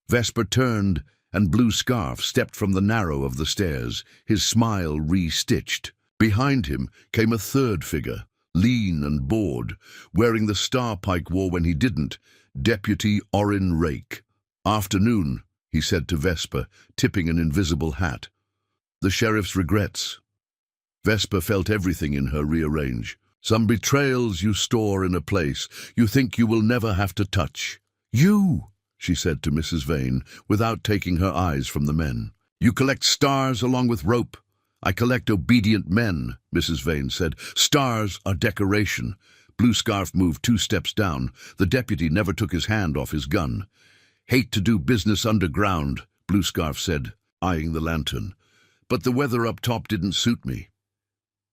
Vesper turned, and Blue Scarf stepped from the narrow of the stairs, his smile re-stitched. Behind him came a third figure, lean and bored, wearing the star Pike wore when he didn't, Deputy Orrin Rake. "Afternoon," he said to Vesper, tipping an invisible hat. "The sheriff's regrets." Vesper felt everything in her rearrange. "Some betrayals you store in a place you think you will never have to touch." "You," she said to Mrs. Vane, without taking her eyes from the men. "You collect stars along with rope." "I collect obedient men," Mrs. Vane said. "Stars are decoration." Blue Scarf moved 2 steps down. The deputy never took his hand off his gun. "Hate to do business underground," Blue Scarf said, eyeing the lantern. "But the weather up top didn't suit me."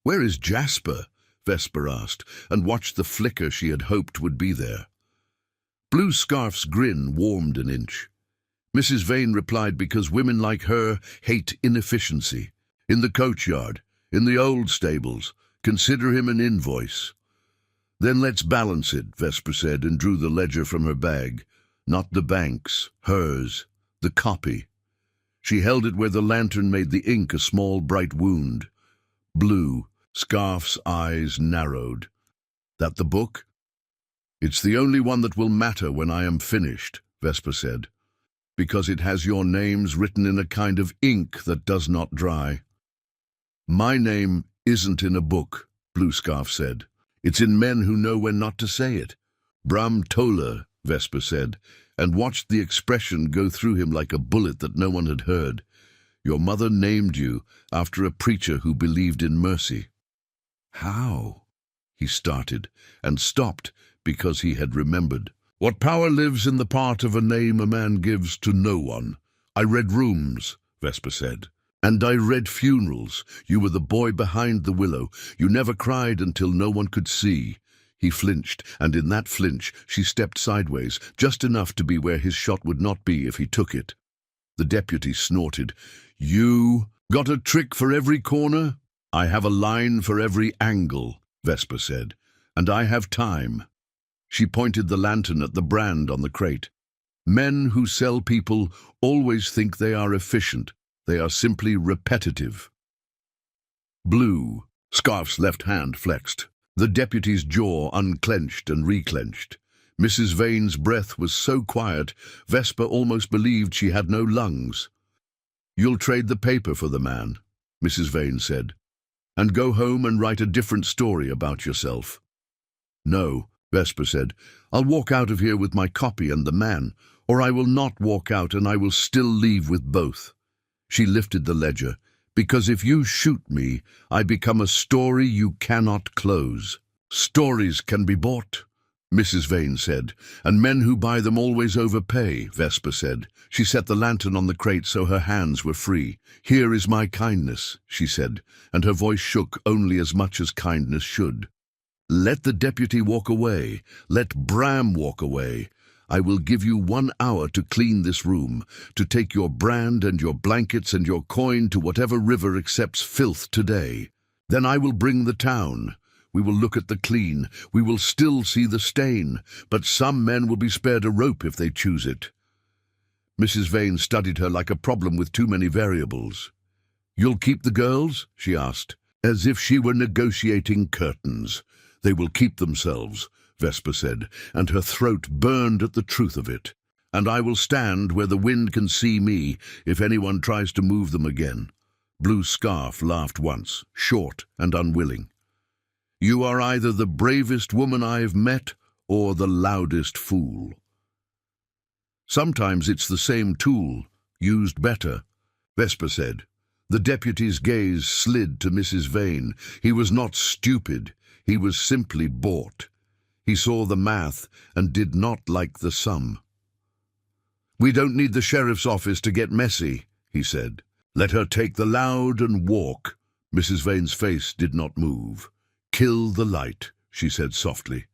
"Where is Jasper?" Vesper asked, and watched the flicker she had hoped would be there. Blue Scarf's grin warmed an inch. Mrs. Vane replied because women like her hate inefficiency. "In the coachyard, in the old stables. Consider him an invoice." "Then let's balance it," Vesper said, and drew the ledger from her bag. Not the bank's, hers, the copy. She held it where the lantern made the ink a small bright wound. Blue Scarf's eyes narrowed. "That the book?" "It's the only one that will matter when I am finished," Vesper said, "because it has your names written in a kind of ink that does not dry." "My name isn't in a book," Blue Scarf said. "It's in men who know when not to say it." "Bram Toller," Vesper said, and watched the expression go through him like a bullet that no one had heard. "Your mother named you after a preacher who believed in mercy." "How?" he started, and stopped because he had remembered. "What power lives in the part of a name a man gives to no one? I read rooms," Vesper said. "And I read funerals. You were the boy behind the willow. You never cried until no one could see." He flinched, and in that flinch she stepped sideways, just enough to be where his shot would not be if he took it. The deputy snorted. "You got a trick for every corner?" "I have a line for every angle," Vesper said. "And I have time." She pointed the lantern at the brand on the crate. "Men who sell people always think they are efficient. They are simply repetitive." Blue. Scarf's left hand flexed. The deputy's jaw unclenched and reclenched. Mrs. Vane's breath was so quiet, Vesper almost believed she had no lungs. "You'll trade the paper for the man," Mrs. Vane said, "and go home and write a different story about yourself." "No," Vesper said. "I'll walk out of here with my copy and the man, or I will not walk out and I will still leave with both." She lifted the ledger. "Because if you shoot me, I become a story you cannot close." "Stories can be bought," Mrs. Vane said, "and men who buy them always overpay," Vesper said. She set the lantern on the crate so her hands were free. "Here is my kindness," she said, and her voice shook only as much as kindness should. "Let the deputy walk away. Let Bram walk away. I will give you 1 hour to clean this room, to take your brand and your blankets and your coin to whatever river accepts filth today. Then I will bring the town. We will look at the clean. We will still see the stain, but some men will be spared a rope if they choose it." Mrs. Vane studied her like a problem with too many variables. "You'll keep the girls?" she asked, as if she were negotiating curtains. "They will keep themselves," Vesper said, and her throat burned at the truth of it. "And I will stand where the wind can see me if anyone tries to move them again." Blue Scarf laughed once, short and unwilling. "You are either the bravest woman I've met or the loudest fool." "Sometimes it's the same tool, used better," Vesper said. The deputy's gaze slid to Mrs. Vane. He was not stupid. He was simply bought. He saw the math and did not like the sum. "We don't need the sheriff's office to get messy," he said. "Let her take the loud and walk." Mrs. Vane's face did not move. "Kill the light," she said softly.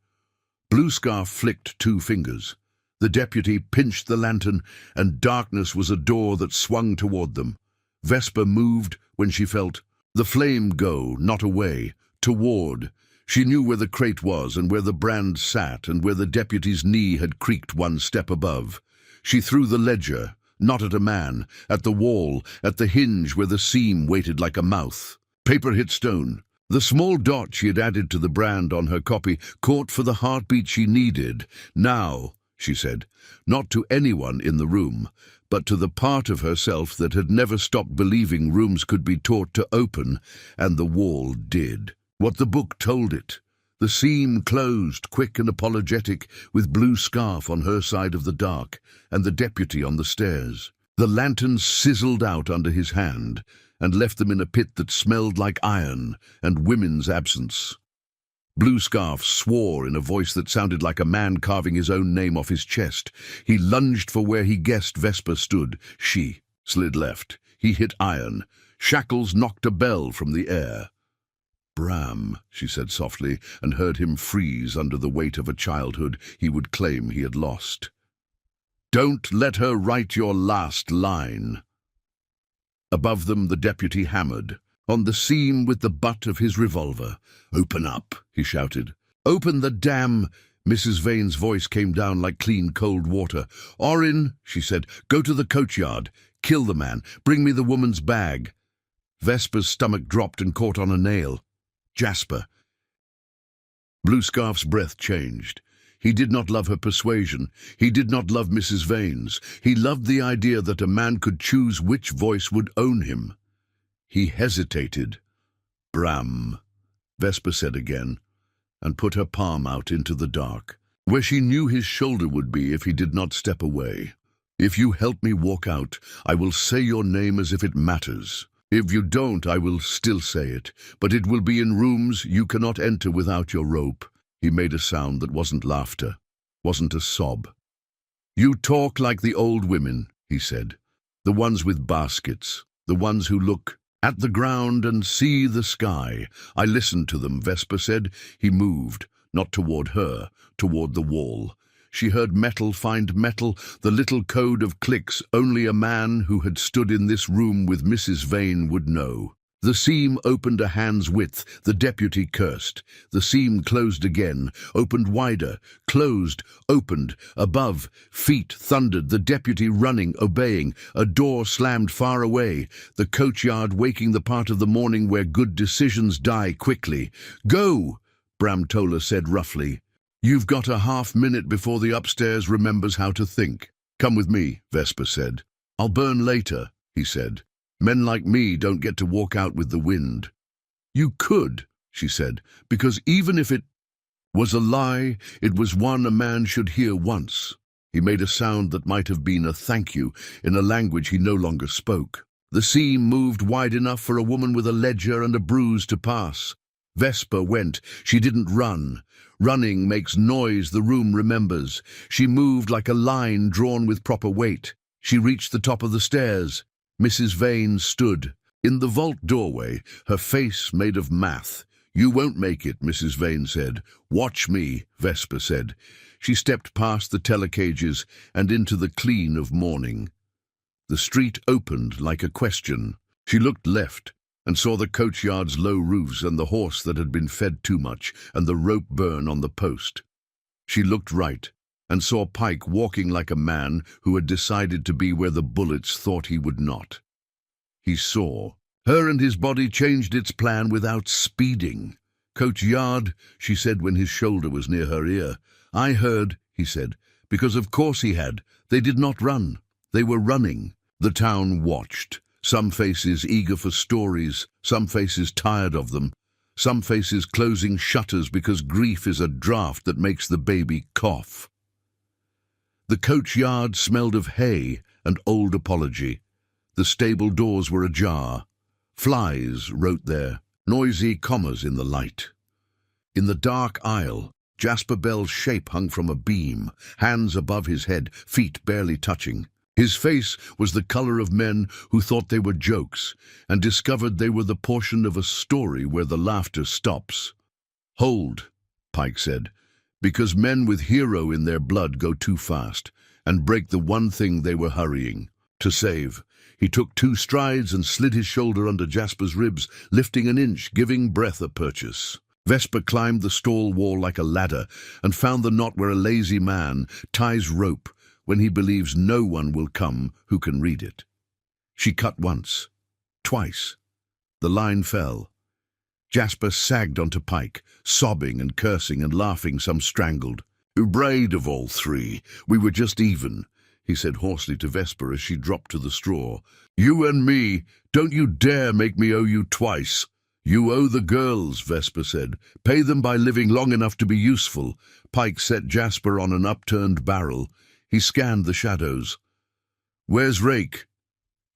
Blue Scarf flicked 2 fingers. The deputy pinched the lantern, and darkness was a door that swung toward them. Vesper moved when she felt the flame go, not away, toward. She knew where the crate was and where the brand sat and where the deputy's knee had creaked 1 step above. She threw the ledger, not at a man, at the wall, at the hinge where the seam waited like a mouth. Paper hit stone. The small dot she had added to the brand on her copy caught for the heartbeat she needed. "Now," she said, not to anyone in the room, but to the part of herself that had never stopped believing rooms could be taught to open, and the wall did. What the book told it. The seam closed, quick and apologetic, with Blue Scarf on her side of the dark, and the deputy on the stairs. The lantern sizzled out under his hand, and left them in a pit that smelled like iron and women's absence. Blue Scarf swore in a voice that sounded like a man carving his own name off his chest. He lunged for where he guessed Vesper stood. She slid left. He hit iron. Shackles knocked a bell from the air. "Bram," she said softly, and heard him freeze under the weight of a childhood he would claim he had lost. "Don't let her write your last line." Above them the deputy hammered, on the seam with the butt of his revolver. "Open up," he shouted. "Open the damn—" Mrs. Vane's voice came down like clean cold water. "Orrin," she said, "go to the coachyard. Kill the man. Bring me the woman's bag." Vesper's stomach dropped and caught on a nail. Jasper. Blue Scarf's breath changed. He did not love her persuasion. He did not love Mrs. Vane's. He loved the idea that a man could choose which voice would own him. He hesitated. "Bram," Vesper said again, and put her palm out into the dark, where she knew his shoulder would be if he did not step away. "If you help me walk out, I will say your name as if it matters. If you don't, I will still say it, but it will be in rooms you cannot enter without your rope." He made a sound that wasn't laughter, wasn't a sob. "You talk like the old women," he said, "the ones with baskets, the ones who look at the ground and see the sky." "I listened to them," Vesper said. He moved, not toward her, toward the wall. She heard metal find metal, the little code of clicks only a man who had stood in this room with Mrs. Vane would know. The seam opened a hand's width. The deputy cursed. The seam closed again, opened wider, closed, opened. Above, feet thundered, the deputy running, obeying. A door slammed far away, the coachyard waking the part of the morning where good decisions die quickly. "Go," Bramtola said roughly. "You've got a half-minute before the upstairs remembers how to think." "Come with me," Vesper said. "I'll burn later," he said. "Men like me don't get to walk out with the wind." "You could," she said, "because even if it was a lie, it was one a man should hear once." He made a sound that might have been a thank you in a language he no longer spoke. The seam moved wide enough for a woman with a ledger and a bruise to pass. Vesper went. She didn't run. Running makes noise the room remembers. She moved like a line drawn with proper weight. She reached the top of the stairs. Mrs. Vane stood in the vault doorway, her face made of math. "You won't make it," Mrs. Vane said. "Watch me," Vesper said. She stepped past the telecages and into the clean of morning. The street opened like a question. She looked left and saw the coachyard's low roofs and the horse that had been fed too much and the rope burn on the post. She looked right and saw Pike walking like a man who had decided to be where the bullets thought he would not. He saw her, and his body changed its plan without speeding. "Coachyard," she said when his shoulder was near her ear. "I heard," he said, because of course he had. They did not run. They were running. The town watched. Some faces eager for stories, some faces tired of them, some faces closing shutters because grief is a draught that makes the baby cough. The coachyard smelled of hay and old apology. The stable doors were ajar. Flies wrote there, noisy commas in the light. In the dark aisle, Jasper Bell's shape hung from a beam, hands above his head, feet barely touching. His face was the color of men who thought they were jokes and discovered they were the portion of a story where the laughter stops. "Hold," Pike said, "because men with hero in their blood go too fast and break the one thing they were hurrying to save." He took 2 strides and slid his shoulder under Jasper's ribs, lifting an inch, giving breath a purchase. Vesper climbed the stall wall like a ladder and found the knot where a lazy man ties rope when he believes no one will come who can read it. She cut once, twice. The line fell. Jasper sagged onto Pike, sobbing and cursing and laughing, some strangled. "Who brayed of all 3? We were just even," he said hoarsely to Vesper as she dropped to the straw. "You and me, don't you dare make me owe you twice." "You owe the girls," Vesper said. "Pay them by living long enough to be useful." Pike set Jasper on an upturned barrel. He scanned the shadows. "Where's Rake?"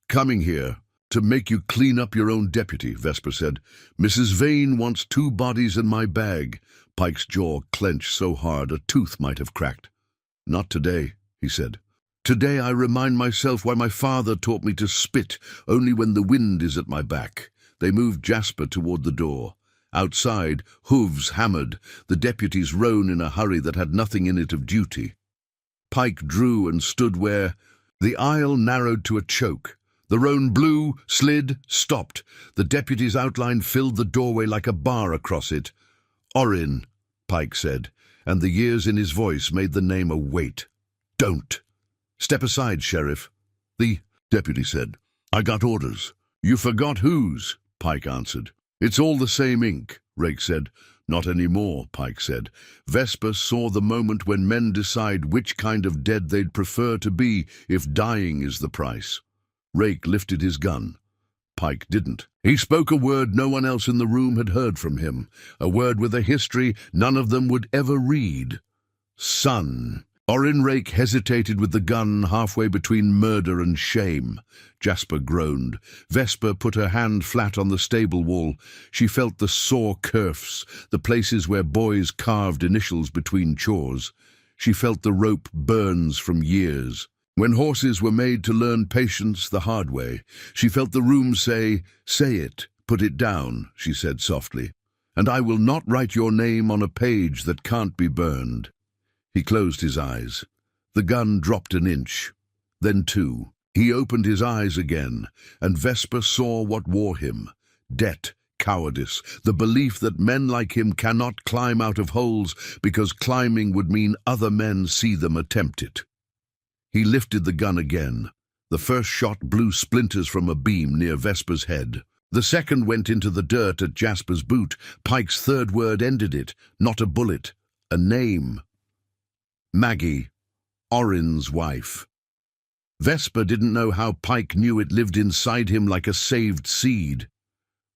"Coming here. To make you clean up your own deputy," Vesper said. "Mrs. Vane wants 2 bodies in my bag." Pike's jaw clenched so hard a tooth might have cracked. "Not today," he said. "Today I remind myself why my father taught me to spit only when the wind is at my back." They moved Jasper toward the door. Outside, hooves hammered, the deputy's roan in a hurry that had nothing in it of duty. Pike drew and stood where the aisle narrowed to a choke. The roan blew, slid, stopped. The deputy's outline filled the doorway like a bar across it. "Orrin," Pike said, and the years in his voice made the name a weight. "Don't." "Step aside, Sheriff," the deputy said. "I got orders." "You forgot whose," Pike answered. "It's all the same ink," Rake said. "Not anymore," Pike said. Vesper saw the moment when men decide which kind of dead they'd prefer to be if dying is the price. Rake lifted his gun. Pike didn't. He spoke a word no one else in the room had heard from him, a word with a history none of them would ever read. "Son." Orrin Rake hesitated with the gun halfway between murder and shame. Jasper groaned. Vesper put her hand flat on the stable wall. She felt the sore kerfs, the places where boys carved initials between chores. She felt the rope burns from years. When horses were made to learn patience the hard way, she felt the room say it, put it down, she said softly. "And I will not write your name on a page that can't be burned." He closed his eyes. The gun dropped an inch, then 2. He opened his eyes again, and Vesper saw what wore him. debt, cowardice, the belief that men like him cannot climb out of holes because climbing would mean other men see them attempt it. He lifted the gun again. The first shot blew splinters from a beam near Vesper's head. The second went into the dirt at Jasper's boot. Pike's third word ended it, not a bullet, a name. Maggie, Orrin's wife. Vesper didn't know how Pike knew it lived inside him like a saved seed.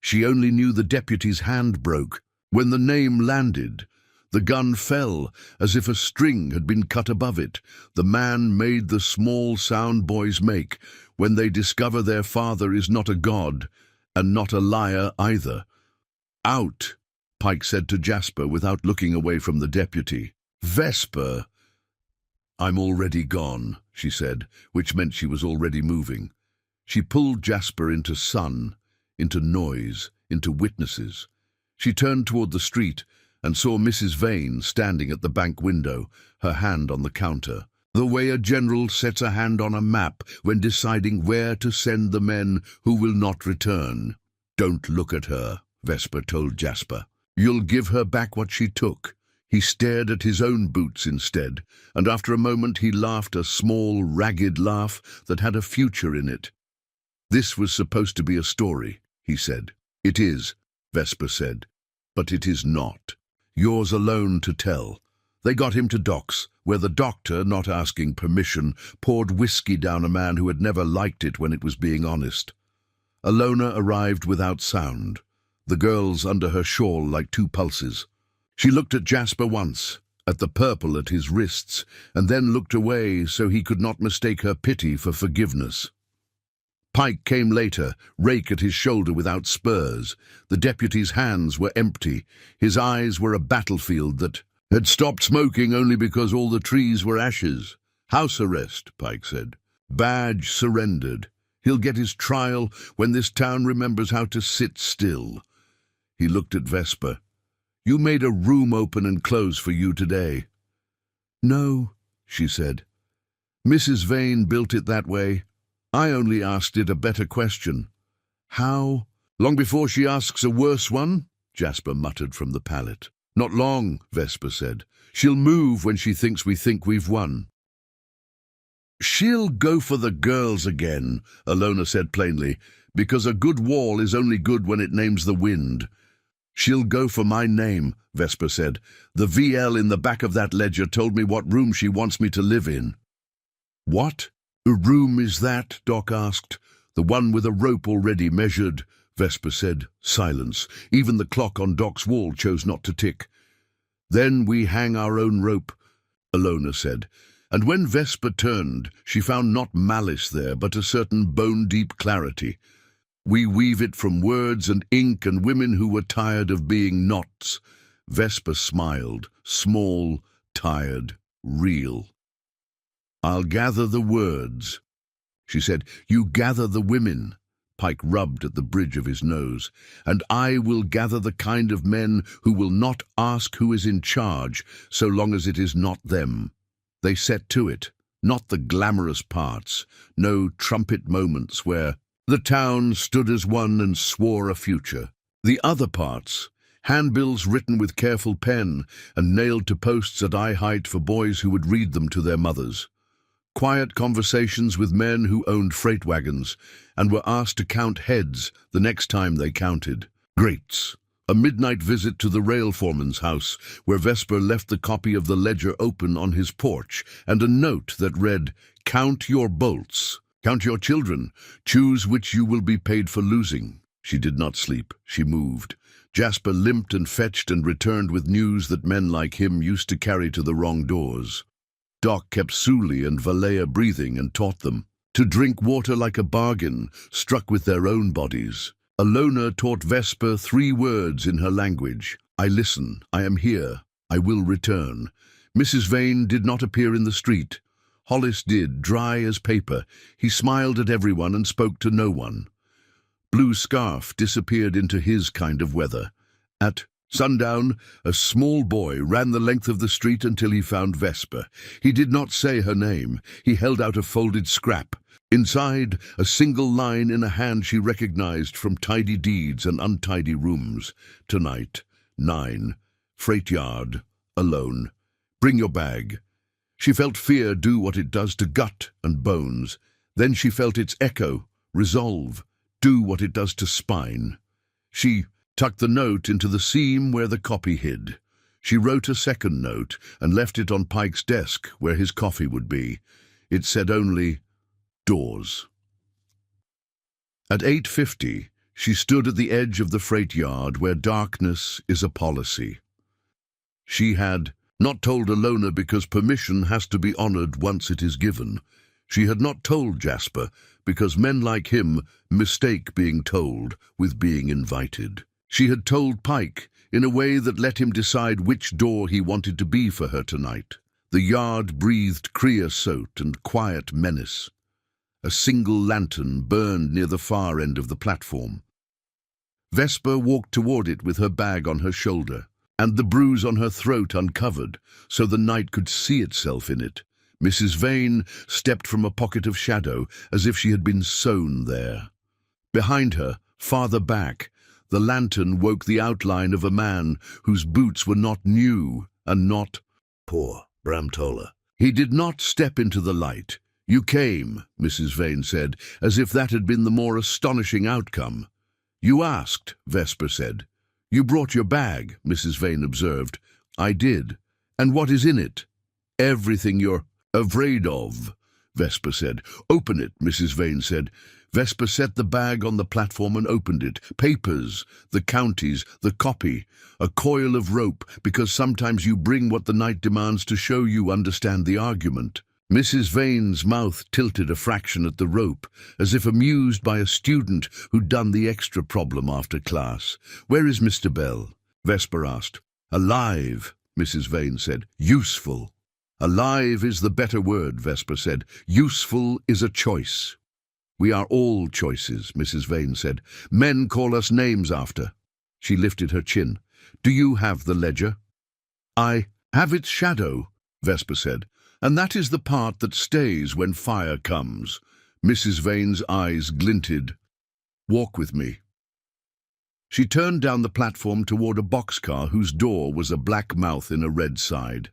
She only knew the deputy's hand broke. When the name landed, the gun fell as if a string had been cut above it. The man made the small sound boys make when they discover their father is not a god and not a liar either. Out, Pike said to Jasper without looking away from the deputy. Vesper. I'm already gone, she said, which meant she was already moving. She pulled Jasper into sun, into noise, into witnesses. She turned toward the street and saw Mrs. Vane standing at the bank window, her hand on the counter, the way a general sets a hand on a map when deciding where to send the men who will not return. Don't look at her, Vesper told Jasper. You'll give her back what she took. He stared at his own boots instead, and after a moment he laughed a small, ragged laugh that had a future in it. This was supposed to be a story, he said. It is, Vesper said, but it is not. Yours alone to tell. They got him to docks, where the doctor, not asking permission, poured whiskey down a man who had never liked it when it was being honest. Alona arrived without sound, the girls under her shawl like two pulses. She looked at Jasper once, at the purple at his wrists, and then looked away so he could not mistake her pity for forgiveness. Pike came later, rake at his shoulder without spurs. The deputy's hands were empty. His eyes were a battlefield that had stopped smoking only because all the trees were ashes. House arrest, Pike said. Badge surrendered. He'll get his trial when this town remembers how to sit still. He looked at Vesper. You made a room open and close for you today. No, she said. Mrs. Vane built it that way. I only asked it a better question. How? Long before she asks a worse one? Jasper muttered from the pallet. Not long, Vesper said. She'll move when she thinks we think we've won. She'll go for the girls again, Alona said plainly, because a good wall is only good when it names the wind. She'll go for my name, Vesper said. The VL in the back of that ledger told me what room she wants me to live in. What? A room is that? Doc asked. The one with a rope already measured, Vesper said. Silence. Even the clock on Doc's wall chose not to tick. Then we hang our own rope, Alona said. And when Vesper turned, she found not malice there, but a certain bone-deep clarity. We weave it from words and ink and women who were tired of being knots. Vesper smiled, small, tired, real. I'll gather the words. She said, you gather the women. Pike rubbed at the bridge of his nose. And I will gather the kind of men who will not ask who is in charge, so long as it is not them. They set to it, not the glamorous parts, no trumpet moments where the town stood as one and swore a future. The other parts, handbills written with careful pen and nailed to posts at eye height for boys who would read them to their mothers. Quiet conversations with men who owned freight wagons and were asked to count heads the next time they counted. Greats. A midnight visit to the rail foreman's house, where Vesper left the copy of the ledger open on his porch, and a note that read, Count your bolts. Count your children. Choose which you will be paid for losing. She did not sleep. She moved. Jasper limped and fetched and returned with news that men like him used to carry to the wrong doors. Doc kept Suli and Valea breathing and taught them to drink water like a bargain, struck with their own bodies. Alona taught Vesper 3 words in her language. I listen, I am here, I will return. Mrs. Vane did not appear in the street. Hollis did, dry as paper. He smiled at everyone and spoke to no one. Blue Scarf disappeared into his kind of weather. At sundown, a small boy ran the length of the street until he found Vesper. He did not say her name. He held out a folded scrap. Inside, a single line in a hand she recognized from tidy deeds and untidy rooms. Tonight, 9, freight yard, alone. Bring your bag. She felt fear do what it does to gut and bones. Then she felt its echo, resolve, do what it does to spine. She tucked the note into the seam where the copy hid. She wrote a second note and left it on Pike's desk where his coffee would be. It said only, doors. At 8:50, she stood at the edge of the freight yard where darkness is a policy. She had not told Alona because permission has to be honored once it is given. She had not told Jasper because men like him mistake being told with being invited. She had told Pike in a way that let him decide which door he wanted to be for her tonight. The yard breathed creosote and quiet menace. A single lantern burned near the far end of the platform. Vesper walked toward it with her bag on her shoulder, and the bruise on her throat uncovered, so the night could see itself in it. Mrs. Vane stepped from a pocket of shadow, as if she had been sewn there. Behind her, farther back, the lantern woke the outline of a man whose boots were not new and not poor. Bram Toller. He did not step into the light. You came, Mrs. Vane said, as if that had been the more astonishing outcome. You asked, Vesper said. You brought your bag, Mrs. Vane observed. I did. And what is in it? Everything you're afraid of, Vesper said. Open it, Mrs. Vane said. Vesper set the bag on the platform and opened it. Papers, the counties, the copy, a coil of rope, because sometimes you bring what the night demands to show you understand the argument. Mrs. Vane's mouth tilted a fraction at the rope, as if amused by a student who'd done the extra problem after class. Where is Mr. Bell? Vesper asked. Alive, Mrs. Vane said. Useful. Alive is the better word, Vesper said. Useful is a choice. We are all choices, Mrs. Vane said. Men call us names after. She lifted her chin. Do you have the ledger? I have its shadow, Vesper said. And that is the part that stays when fire comes. Mrs. Vane's eyes glinted. Walk with me. She turned down the platform toward a boxcar whose door was a black mouth in a red side.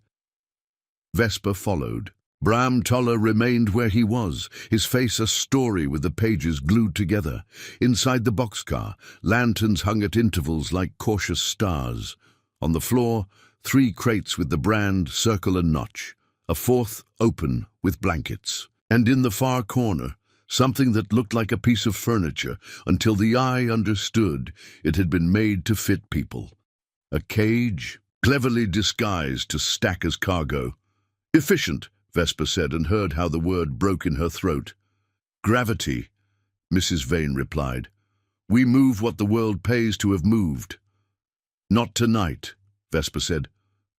Vesper followed. Bram Toller remained where he was, his face a story with the pages glued together. Inside the boxcar, lanterns hung at intervals like cautious stars. On the floor, 3 crates with the brand, circle and notch. A 4th open with blankets. And in the far corner, something that looked like a piece of furniture until the eye understood it had been made to fit people. A cage, cleverly disguised to stack as cargo. Efficient, Vesper said, and heard how the word broke in her throat. Gravity, Mrs. Vane replied. We move what the world pays to have moved. Not tonight, Vesper said.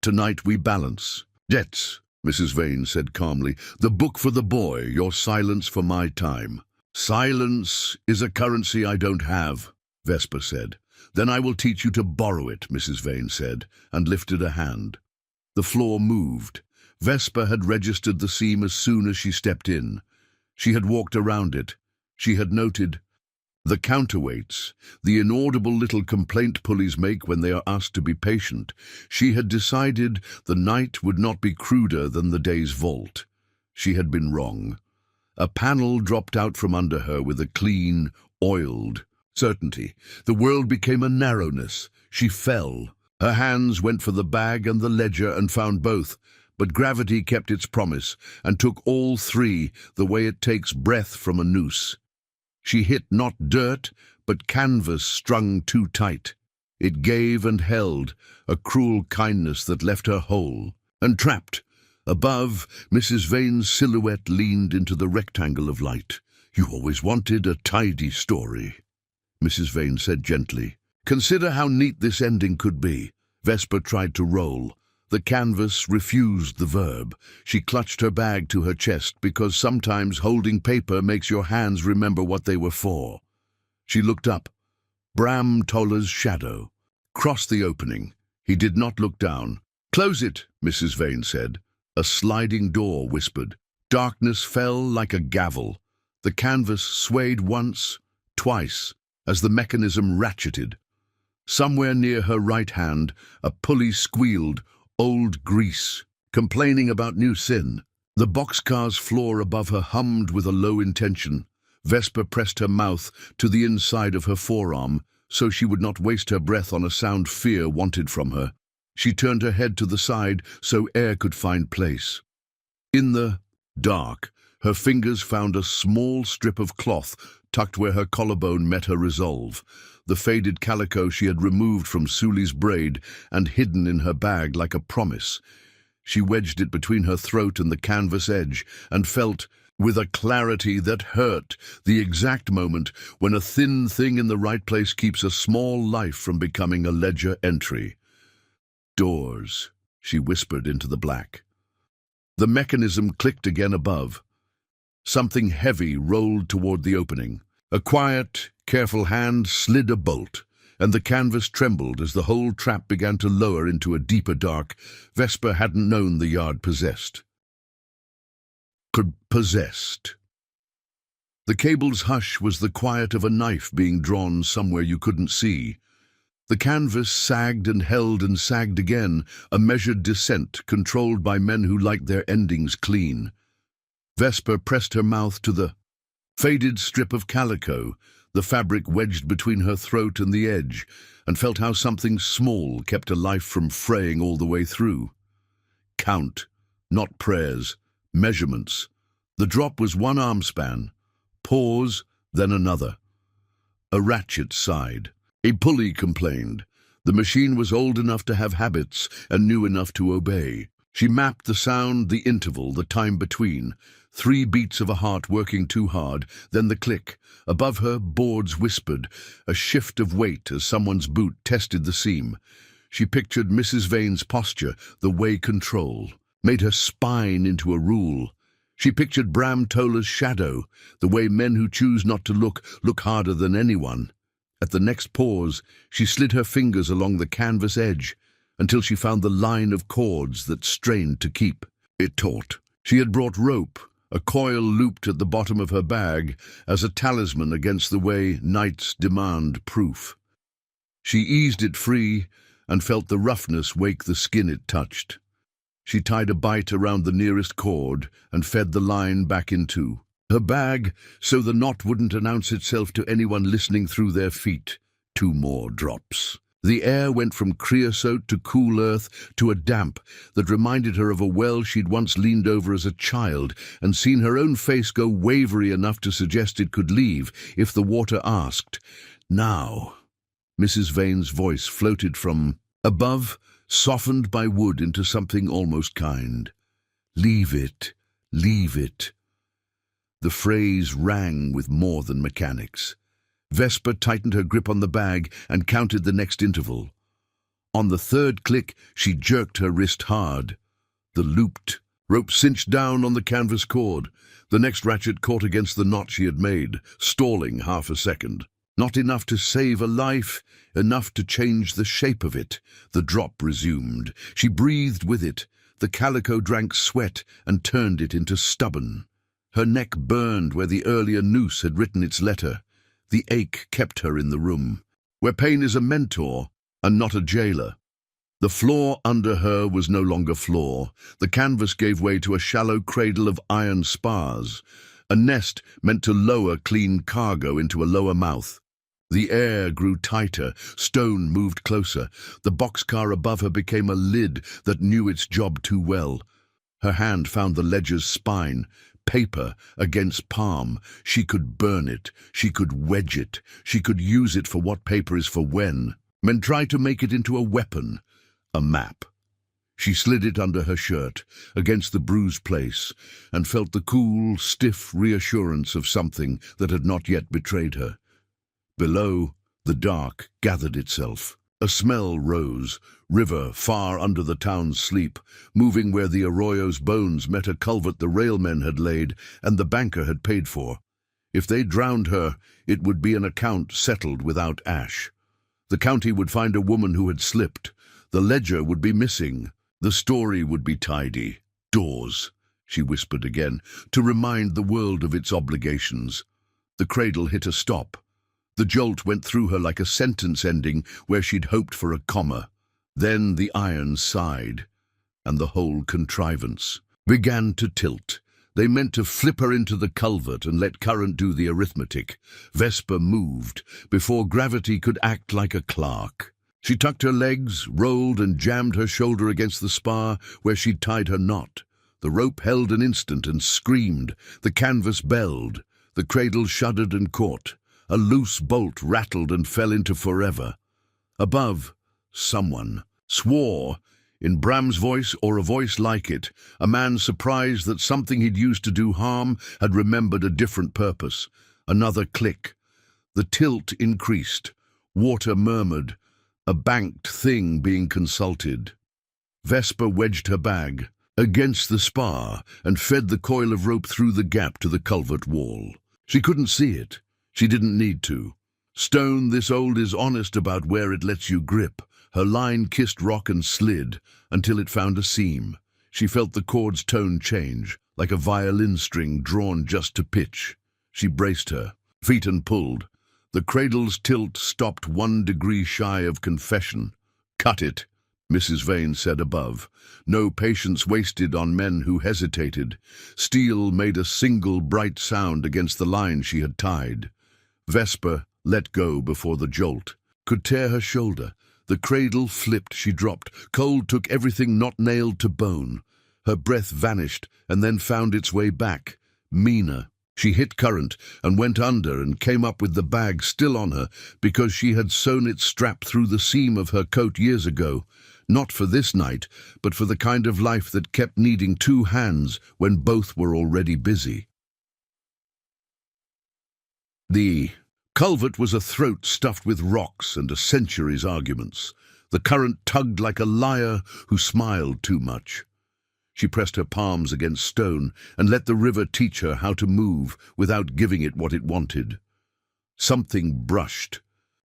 Tonight we balance. Debts, Mrs. Vane said calmly. The book for the boy, your silence for my time. Silence is a currency I don't have, Vesper said. Then I will teach you to borrow it, Mrs. Vane said, and lifted a hand. The floor moved. Vesper had registered the seam as soon as she stepped in. She had walked around it. She had noted the counterweights, the inaudible little complaint pulleys make when they are asked to be patient. She had decided the night would not be cruder than the day's vault. She had been wrong. A panel dropped out from under her with a clean, oiled certainty. The world became a narrowness. She fell. Her hands went for the bag and the ledger and found both. But gravity kept its promise and took all 3 the way it takes breath from a noose. She hit not dirt, but canvas strung too tight. It gave and held, a cruel kindness that left her whole. And trapped, above, Mrs. Vane's silhouette leaned into the rectangle of light. You always wanted a tidy story, Mrs. Vane said gently. Consider how neat this ending could be. Vesper tried to roll. The canvas refused the verb. She clutched her bag to her chest because sometimes holding paper makes your hands remember what they were for. She looked up. Bram Toller's shadow crossed the opening. He did not look down. Close it, Mrs. Vane said. A sliding door whispered. Darkness fell like a gavel. The canvas swayed once, twice, as the mechanism ratcheted. Somewhere near her right hand, a pulley squealed, old grease, complaining about new sin. The boxcar's floor above her hummed with a low intention. Vesper pressed her mouth to the inside of her forearm, so she would not waste her breath on a sound fear wanted from her. She turned her head to the side so air could find place. In the dark, her fingers found a small strip of cloth tucked where her collarbone met her resolve, the faded calico she had removed from Sully's braid and hidden in her bag like a promise. She wedged it between her throat and the canvas edge and felt, with a clarity that hurt, the exact moment when a thin thing in the right place keeps a small life from becoming a ledger entry. "Doors," she whispered into the black. The mechanism clicked again above. Something heavy rolled toward the opening. A quiet, careful hand slid a bolt, and the canvas trembled as the whole trap began to lower into a deeper dark Vesper hadn't known the yard possessed. Possessed. The cable's hush was the quiet of a knife being drawn somewhere you couldn't see. The canvas sagged and held and sagged again, a measured descent controlled by men who liked their endings clean. Vesper pressed her mouth to the faded strip of calico, the fabric wedged between her throat and the edge, and felt how something small kept a life from fraying all the way through. Count, not prayers, measurements. The drop was one arm span. Pause, then another. A ratchet sighed. A pulley complained. The machine was old enough to have habits and knew enough to obey. She mapped the sound, the interval, the time between. 3 beats of a heart working too hard, then the click. Above her, boards whispered, a shift of weight as someone's boot tested the seam. She pictured Mrs. Vane's posture, the way control, made her spine into a rule. She pictured Bram Toller's shadow, the way men who choose not to look harder than anyone. At the next pause, she slid her fingers along the canvas edge until she found the line of cords that strained to keep. It taut. She had brought rope, a coil looped at the bottom of her bag as a talisman against the way nights demand proof. She eased it free and felt the roughness wake the skin it touched. She tied a bight around the nearest cord and fed the line back into her bag so the knot wouldn't announce itself to anyone listening through their feet. 2 more drops. The air went from creosote to cool earth to a damp that reminded her of a well she'd once leaned over as a child and seen her own face go wavery enough to suggest it could leave if the water asked. Now, Mrs. Vane's voice floated from above, softened by wood into something almost kind. Leave it, leave it. The phrase rang with more than mechanics. Vesper tightened her grip on the bag and counted the next interval. On the 3rd click, she jerked her wrist hard. The looped rope cinched down on the canvas cord. The next ratchet caught against the knot she had made, stalling half a second. Not enough to save a life, enough to change the shape of it. The drop resumed. She breathed with it. The calico drank sweat and turned it into stubborn. Her neck burned where the earlier noose had written its letter. The ache kept her in the room, where pain is a mentor and not a jailer. The floor under her was no longer floor. The canvas gave way to a shallow cradle of iron spars, a nest meant to lower clean cargo into a lower mouth. The air grew tighter, stone moved closer. The boxcar above her became a lid that knew its job too well. Her hand found the ledger's spine, paper against palm. She could burn it, she could wedge it, she could use it for what paper is for when. Men try to make it into a weapon, a map. She slid it under her shirt, against the bruised place, and felt the cool, stiff reassurance of something that had not yet betrayed her. Below, the dark gathered itself. A smell rose, river far under the town's sleep, moving where the arroyo's bones met a culvert the railmen had laid and the banker had paid for. If they drowned her, it would be an account settled without ash. The county would find a woman who had slipped. The ledger would be missing. The story would be tidy. Doors. she whispered again, to remind the world of its obligations. The cradle hit a stop. The jolt went through her like a sentence ending where she'd hoped for a comma. Then the iron sighed, and the whole contrivance began to tilt. They meant to flip her into the culvert and let current do the arithmetic. Vesper moved before gravity could act like a clerk. She tucked her legs, rolled and jammed her shoulder against the spar where she'd tied her knot. The rope held an instant and screamed. The canvas belled. The cradle shuddered and caught. A loose bolt rattled and fell into forever. Above, someone swore, in Bram's voice or a voice like it, a man surprised that something he'd used to do harm had remembered a different purpose. Another click. The tilt increased. Water murmured, a banked thing being consulted. Vesper wedged her bag against the spar and fed the coil of rope through the gap to the culvert wall. She couldn't see it. She didn't need to. Stone this old is honest about where it lets you grip. Her line kissed rock and slid until it found a seam. She felt the cord's tone change, like a violin string drawn just to pitch. She braced her feet and pulled. The cradle's tilt stopped 1 degree shy of confession. "Cut it," Mrs. Vane said above. No patience wasted on men who hesitated. Steel made a single bright sound against the line she had tied. Vesper let go before the jolt could tear her shoulder. The cradle flipped, she dropped. Cold took everything not nailed to bone. Her breath vanished and then found its way back, meaner. She hit current and went under and came up with the bag still on her because she had sewn its strap through the seam of her coat years ago. Not for this night, but for the kind of life that kept needing 2 hands when both were already busy. The culvert was a throat stuffed with rocks and a century's arguments. The current tugged like a liar who smiled too much. She pressed her palms against stone and let the river teach her how to move without giving it what it wanted. Something brushed.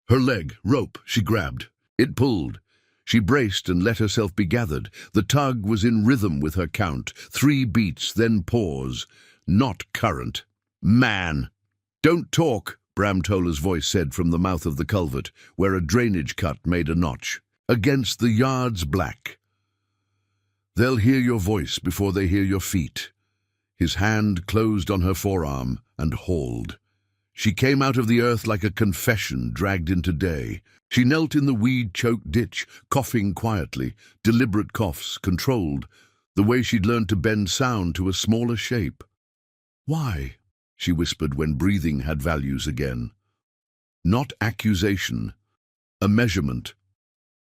Her leg, rope, she grabbed. It pulled. She braced and let herself be gathered. The tug was in rhythm with her count. 3 beats, then pause. Not current. "Man!" "Don't talk," Bram Tola's voice said from the mouth of the culvert, where a drainage cut made a notch. "Against the yard's black. They'll hear your voice before they hear your feet." His hand closed on her forearm and hauled. She came out of the earth like a confession dragged into day. She knelt in the weed-choked ditch, coughing quietly, deliberate coughs, controlled, the way she'd learned to bend sound to a smaller shape. "Why?" she whispered when breathing had values again. Not accusation, a measurement.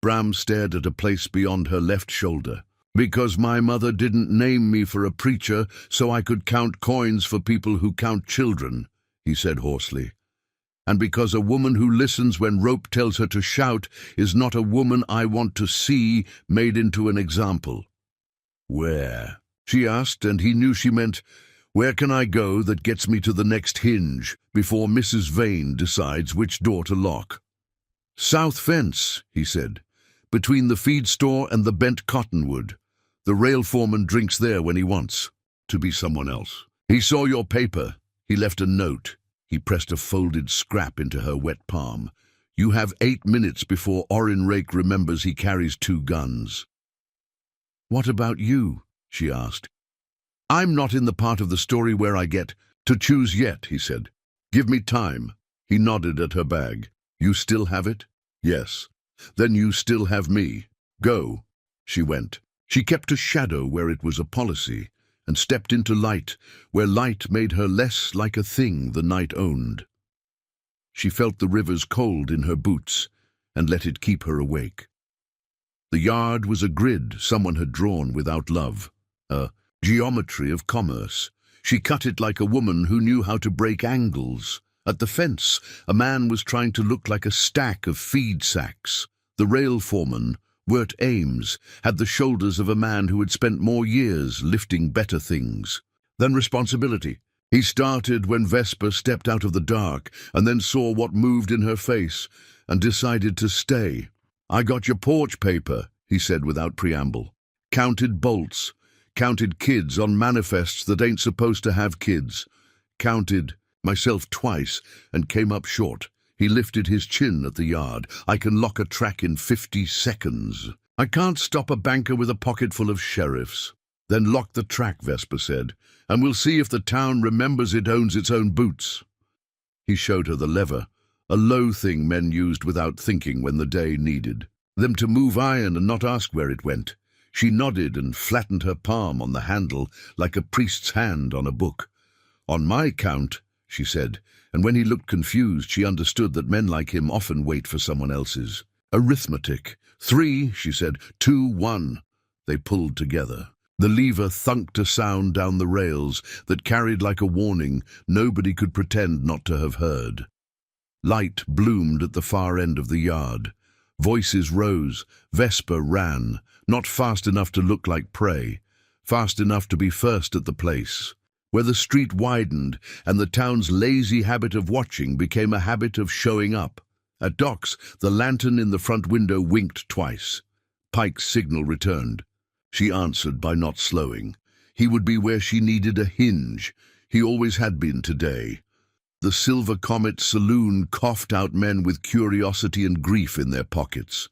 Bram stared at a place beyond her left shoulder. "Because my mother didn't name me for a preacher so I could count coins for people who count children," he said hoarsely. "And because a woman who listens when rope tells her to shout is not a woman I want to see made into an example." "Where?" she asked, and he knew she meant, "Where can I go that gets me to the next hinge before Mrs. Vane decides which door to lock?" "South fence," he said, "between the feed store and the bent cottonwood. The rail foreman drinks there when he wants to be someone else. He saw your paper. He left a note." He pressed a folded scrap into her wet palm. "You have 8 minutes before Orrin Rake remembers he carries 2 guns." "What about you?" she asked. "I'm not in the part of the story where I get to choose yet," he said. "Give me time." He nodded at her bag. "You still have it?" "Yes." "Then you still have me. Go." She went. She kept a shadow where it was a policy, and stepped into light, where light made her less like a thing the night owned. She felt the river's cold in her boots, and let it keep her awake. The yard was a grid someone had drawn without love, a geometry of commerce. She cut it like a woman who knew how to break angles. At the fence, a man was trying to look like a stack of feed sacks. The rail foreman, Wirt Ames, had the shoulders of a man who had spent more years lifting better things than responsibility. He started when Vesper stepped out of the dark and then saw what moved in her face and decided to stay. "I got your porch paper," he said without preamble. "Counted bolts. Counted kids on manifests that ain't supposed to have kids. Counted myself twice and came up short. He lifted his chin at the yard. I can lock a track in 50 seconds. I can't stop a banker with a pocket full of sheriffs. Then lock the track, Vesper said, and we'll see if the town remembers it owns its own boots. He showed her the lever, a low thing men used without thinking when the day needed them to move iron and not ask where it went. She nodded and flattened her palm on the handle like a priest's hand on a book. On my count, she said, and when he looked confused, she understood that men like him often wait for someone else's. Arithmetic. 3, she said. 2, 1. They pulled together. The lever thunked a sound down the rails that carried like a warning nobody could pretend not to have heard. Light bloomed at the far end of the yard. Voices rose. Vesper ran, not fast enough to look like prey, fast enough to be first at the place, where the street widened and the town's lazy habit of watching became a habit of showing up. At Doc's, the lantern in the front window winked twice. Pike's signal returned. She answered by not slowing. He would be where she needed a hinge. He always had been today. The Silver Comet saloon coughed out men with curiosity and grief in their pockets.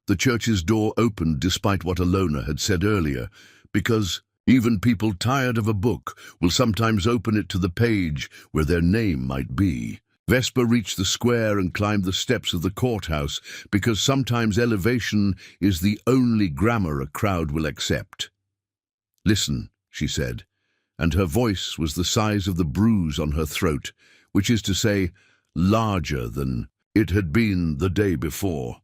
The church's door opened despite what Alona had said earlier, because even people tired of a book will sometimes open it to the page where their name might be. Vesper reached the square and climbed the steps of the courthouse, because sometimes elevation is the only grammar a crowd will accept. "Listen," she said, and her voice was the size of the bruise on her throat, which is to say, larger than it had been the day before.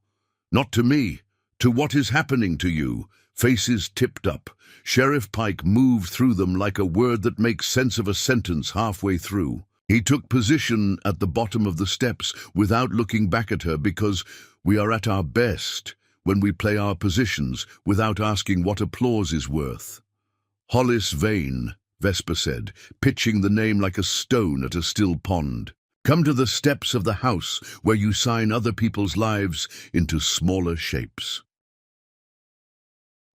"Not to me, to what is happening to you." Faces tipped up. Sheriff Pike moved through them like a word that makes sense of a sentence halfway through. He took position at the bottom of the steps without looking back at her, because we are at our best when we play our positions without asking what applause is worth. "Hollis Vane," Vesper said, pitching the name like a stone at a still pond. "Come to the steps of the house where you sign other people's lives into smaller shapes."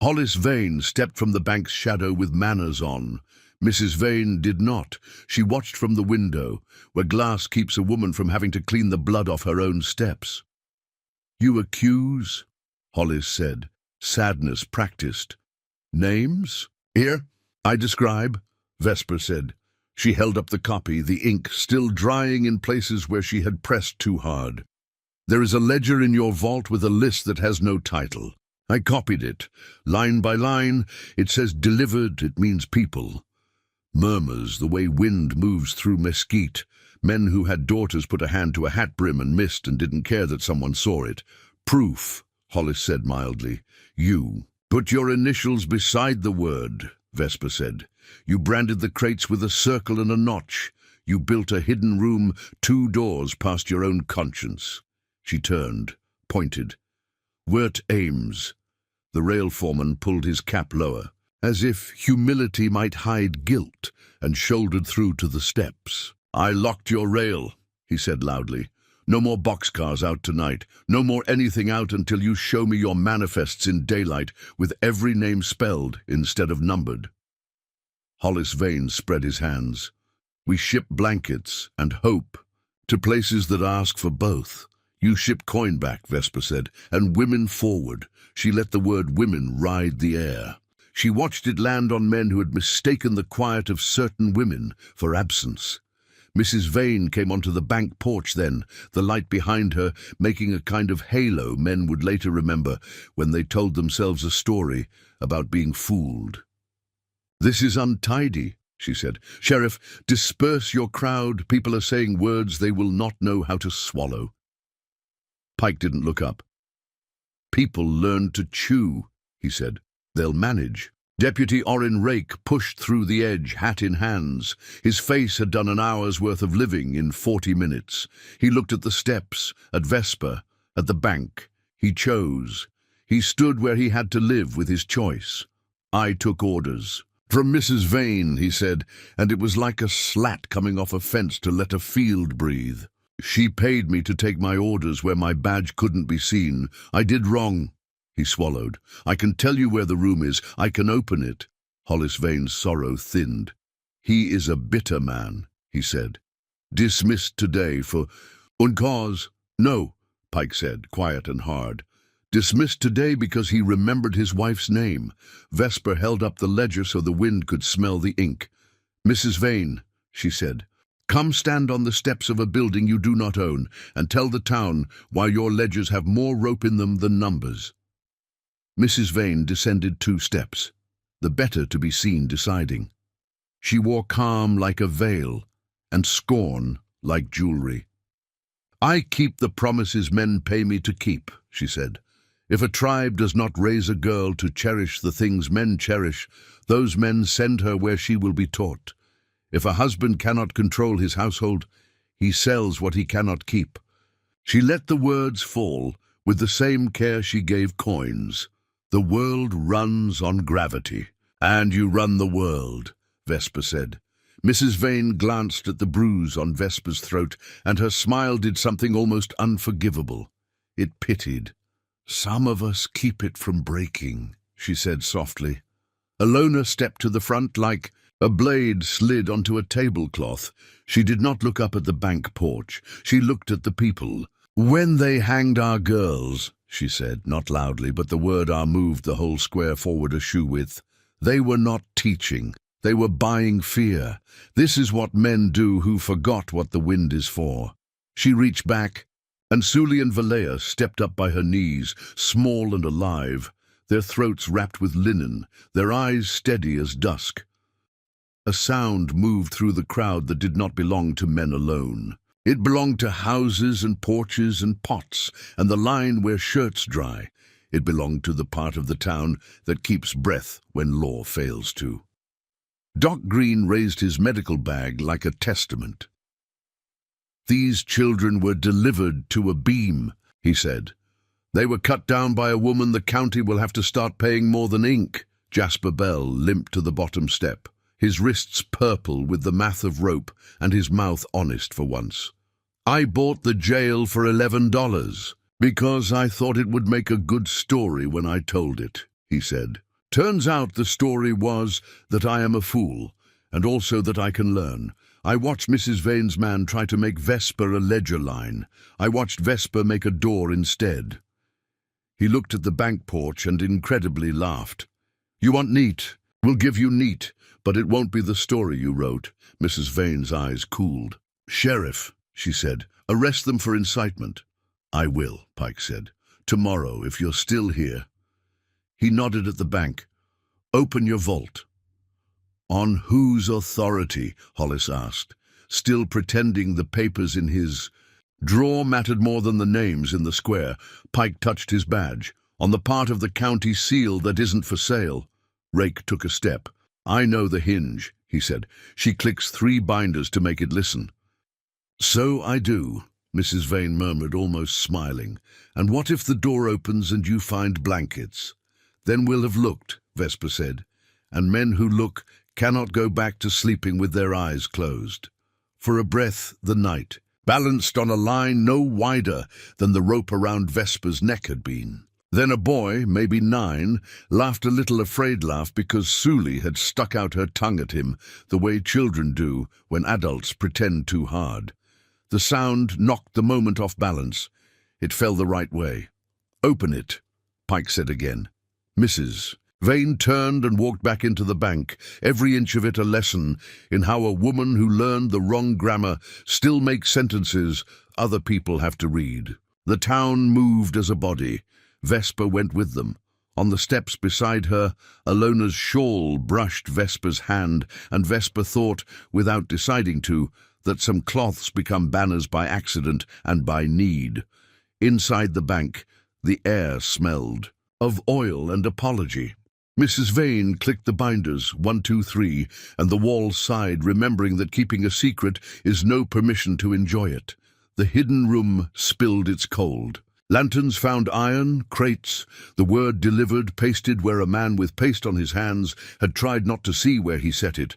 Hollis Vane stepped from the bank's shadow with manners on. Mrs. Vane did not. She watched from the window, where glass keeps a woman from having to clean the blood off her own steps. "You accuse?" Hollis said, sadness practiced. "Names? Here, I describe," Vesper said. She held up the copy, the ink still drying in places where she had pressed too hard. "There is a ledger in your vault with a list that has no title. I copied it. Line by line, it says delivered, it means people. Murmurs, the way wind moves through mesquite. Men who had daughters put a hand to a hat brim and missed and didn't care that someone saw it. Proof," Hollis said mildly. "You put your initials beside the word," Vesper said. "You branded the crates with a circle and a notch. You built a hidden room 2 doors past your own conscience." She turned, pointed. "Wirt Ames." The rail foreman pulled his cap lower, as if humility might hide guilt, and shouldered through to the steps. "I locked your rail," he said loudly. "No more boxcars out tonight. No more anything out until you show me your manifests in daylight, with every name spelled instead of numbered." Hollis Vane spread his hands. "We ship blankets and hope to places that ask for both. You ship coin back," Vesper said, "and women forward." She let the word women ride the air. She watched it land on men who had mistaken the quiet of certain women for absence. Mrs. Vane came onto the bank porch then, the light behind her making a kind of halo men would later remember when they told themselves a story about being fooled. "This is untidy," she said. "Sheriff, disperse your crowd. People are saying words they will not know how to swallow." Pike didn't look up. "People learn to chew," he said. "They'll manage." Deputy Orrin Rake pushed through the edge, hat in hands. His face had done an hour's worth of living in 40 minutes. He looked at the steps, at Vesper, at the bank. He chose. He stood where he had to live with his choice. "I took orders." "From Mrs. Vane," he said, and it was like a slat coming off a fence to let a field breathe. "She paid me to take my orders where my badge couldn't be seen. I did wrong." He swallowed. "I can tell you where the room is. I can open it." Hollis Vane's sorrow thinned. "He is a bitter man," he said. "Dismissed today for une cause." "No," Pike said, quiet and hard. "Dismissed today because he remembered his wife's name." Vesper held up the ledger so the wind could smell the ink. "Mrs. Vane," she said, "come stand on the steps of a building you do not own, and tell the town why your ledgers have more rope in them than numbers." Mrs. Vane descended 2 steps, the better to be seen deciding. She wore calm like a veil, and scorn like jewelry. "I keep the promises men pay me to keep," she said. "If a tribe does not raise a girl to cherish the things men cherish, those men send her where she will be taught. If a husband cannot control his household, he sells what he cannot keep." She let the words fall with the same care she gave coins. "The world runs on gravity." "And you run the world," Vesper said. Mrs. Vane glanced at the bruise on Vesper's throat, and her smile did something almost unforgivable. It pitied. "Some of us keep it from breaking," she said softly. Alona stepped to the front like a blade slid onto a tablecloth. She did not look up at the bank porch. She looked at the people. "When they hanged our girls," she said, not loudly, but the word "our" moved the whole square forward a shoe width. "They were not teaching. They were buying fear. This is what men do who forgot what the wind is for." She reached back, and Suli and Valea stepped up by her knees, small and alive, their throats wrapped with linen, their eyes steady as dusk. A sound moved through the crowd that did not belong to men alone. It belonged to houses and porches and pots, and the line where shirts dry. It belonged to the part of the town that keeps breath when law fails to. Doc Green raised his medical bag like a testament. "These children were delivered to a beam," he said. "They were cut down by a woman the county will have to start paying more than ink." Jasper Bell limped to the bottom step, his wrists purple with the math of rope and his mouth honest for once. "I bought the jail for $11 because I thought it would make a good story when I told it," he said. "Turns out the story was that I am a fool, and also that I can learn. I watched Mrs. Vane's man try to make Vesper a ledger line. I watched Vesper make a door instead." He looked at the bank porch and incredibly laughed. "You want neat? We'll give you neat, but it won't be the story you wrote." Mrs. Vane's eyes cooled. "Sheriff," she said, "arrest them for incitement." "I will," Pike said. "Tomorrow, if you're still here." He nodded at the bank. "Open your vault." "On whose authority?" Hollis asked, still pretending the papers in his drawer mattered more than the names in the square. Pike touched his badge. "On the part of the county seal that isn't for sale." Rake took a step. "I know the hinge," he said. "She clicks 3 binders to make it listen." "So I do," Mrs. Vane murmured, almost smiling. "And what if the door opens and you find blankets?" "Then we'll have looked," Vesper said, "and men who look cannot go back to sleeping with their eyes closed." For a breath, the night, balanced on a line no wider than the rope around Vesper's neck had been. Then a boy, maybe 9, laughed a little afraid laugh because Suli had stuck out her tongue at him, the way children do when adults pretend too hard. The sound knocked the moment off balance. It fell the right way. "Open it," Pike said again. "Mrs." Vane turned and walked back into the bank, every inch of it a lesson in how a woman who learned the wrong grammar still makes sentences other people have to read. The town moved as a body. Vesper went with them. On the steps beside her, Alona's shawl brushed Vesper's hand, and Vesper thought, without deciding to, that some cloths become banners by accident and by need. Inside the bank, the air smelled of oil and apology. Mrs. Vane clicked the binders, 1, 2, 3, and the walls sighed, remembering that keeping a secret is no permission to enjoy it. The hidden room spilled its cold. Lanterns found iron, crates, the word delivered, pasted where a man with paste on his hands had tried not to see where he set it.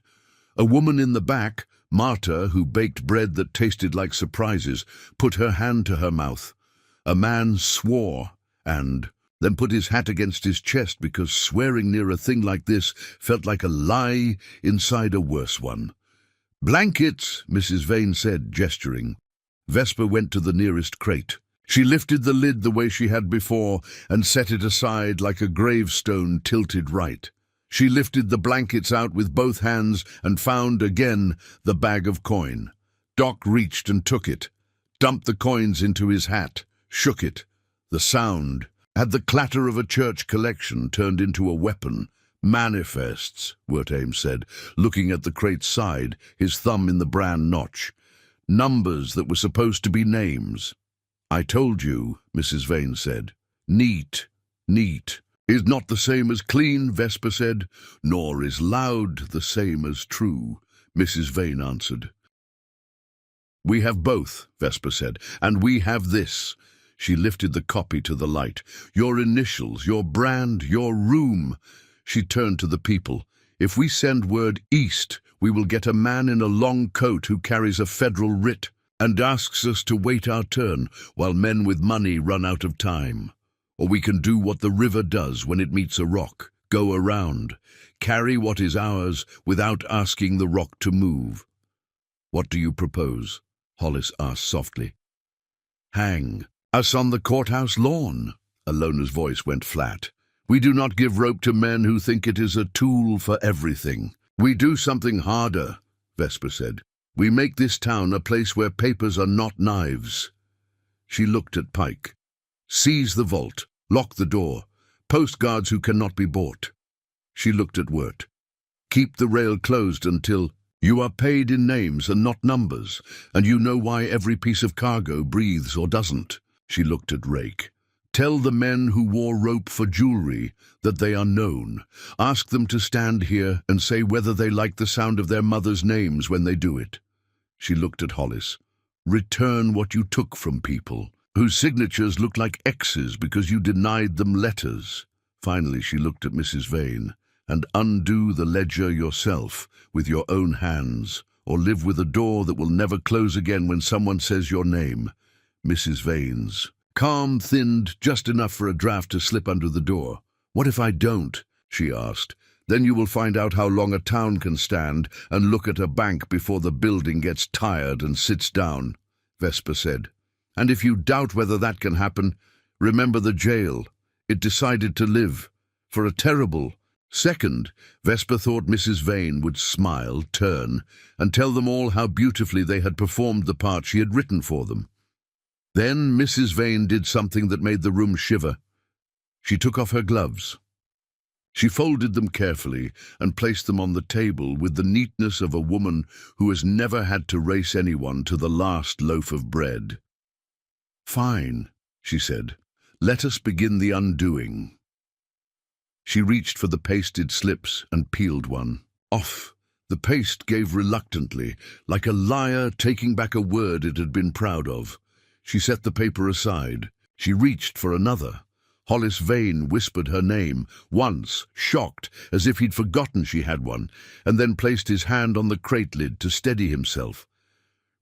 A woman in the back, Marta, who baked bread that tasted like surprises, put her hand to her mouth. A man swore, and then put his hat against his chest because swearing near a thing like this felt like a lie inside a worse one. "Blankets," Mrs. Vane said, gesturing. Vesper went to the nearest crate. She lifted the lid the way she had before and set it aside like a gravestone tilted right. She lifted the blankets out with both hands and found, again, the bag of coin. Doc reached and took it, dumped the coins into his hat, shook it. The sound had the clatter of a church collection turned into a weapon. "Manifests," Wertheim said, looking at the crate's side, his thumb in the bran notch. "Numbers that were supposed to be names." "I told you," Mrs. Vane said. "Neat, neat, is not the same as clean," Vesper said. "Nor is loud the same as true," Mrs. Vane answered. "We have both," Vesper said, "and we have this." She lifted the copy to the light. "Your initials, your brand, your room." She turned to the people. "If we send word east, we will get a man in a long coat who carries a federal writ and asks us to wait our turn while men with money run out of time. Or we can do what the river does when it meets a rock, go around, carry what is ours without asking the rock to move." "What do you propose?" Hollis asked softly. "Hang us on the courthouse lawn." Alona's voice went flat. "We do not give rope to men who think it is a tool for everything. We do something harder," Vesper said. "We make this town a place where papers are not knives." She looked at Pike. "Seize the vault, lock the door, post guards who cannot be bought." She looked at Wirt. "Keep the rail closed until you are paid in names and not numbers, and you know why every piece of cargo breathes or doesn't." She looked at Rake. "Tell the men who wore rope for jewelry that they are known. Ask them to stand here and say whether they like the sound of their mothers' names when they do it." She looked at Hollis. "Return what you took from people, whose signatures look like X's because you denied them letters." Finally she looked at Mrs. Vane. "And undo the ledger yourself with your own hands, or live with a door that will never close again when someone says your name." Mrs. Vane's calm thinned just enough for a draft to slip under the door. "What if I don't?" she asked. "Then you will find out how long a town can stand and look at a bank before the building gets tired and sits down," Vesper said. "And if you doubt whether that can happen, remember the jail. It decided to live. For a terrible second, Vesper thought Mrs. Vane would smile, turn, and tell them all how beautifully they had performed the part she had written for them. Then Mrs. Vane did something that made the room shiver. She took off her gloves. She folded them carefully and placed them on the table with the neatness of a woman who has never had to race anyone to the last loaf of bread. "Fine," she said. "Let us begin the undoing." She reached for the pasted slips and peeled one. Off. The paste gave reluctantly, like a liar taking back a word it had been proud of. She set the paper aside. She reached for another. Hollis Vane whispered her name, once, shocked, as if he'd forgotten she had one, and then placed his hand on the crate lid to steady himself.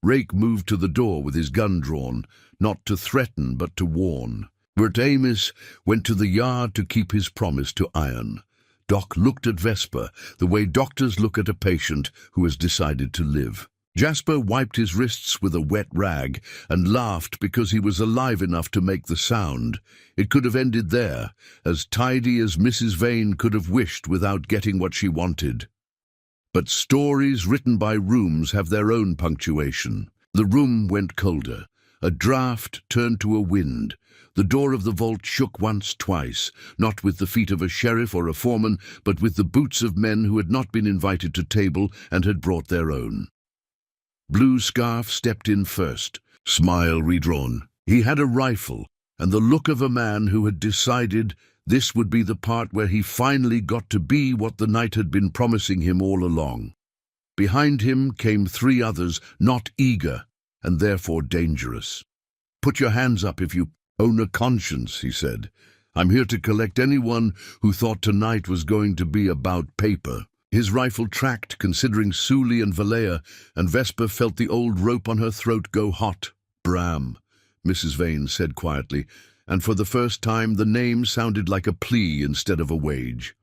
Rake moved to the door with his gun drawn, not to threaten but to warn. Wertheim went to the yard to keep his promise to Iron. Doc looked at Vesper the way doctors look at a patient who has decided to live. Jasper wiped his wrists with a wet rag and laughed because he was alive enough to make the sound. It could have ended there, as tidy as Mrs. Vane could have wished without getting what she wanted. But stories written by rooms have their own punctuation. The room went colder. A draught turned to a wind. The door of the vault shook once, twice, not with the feet of a sheriff or a foreman, but with the boots of men who had not been invited to table and had brought their own. Blue Scarf stepped in first, smile redrawn. He had a rifle, and the look of a man who had decided this would be the part where he finally got to be what the night had been promising him all along. Behind him came three others, not eager, and therefore dangerous. "Put your hands up if you own a conscience," he said. "I'm here to collect anyone who thought tonight was going to be about paper." His rifle tracked, considering Sully and Valea, and Vesper felt the old rope on her throat go hot. "Bram," Mrs. Vane said quietly, and for the first time the name sounded like a plea instead of a wage.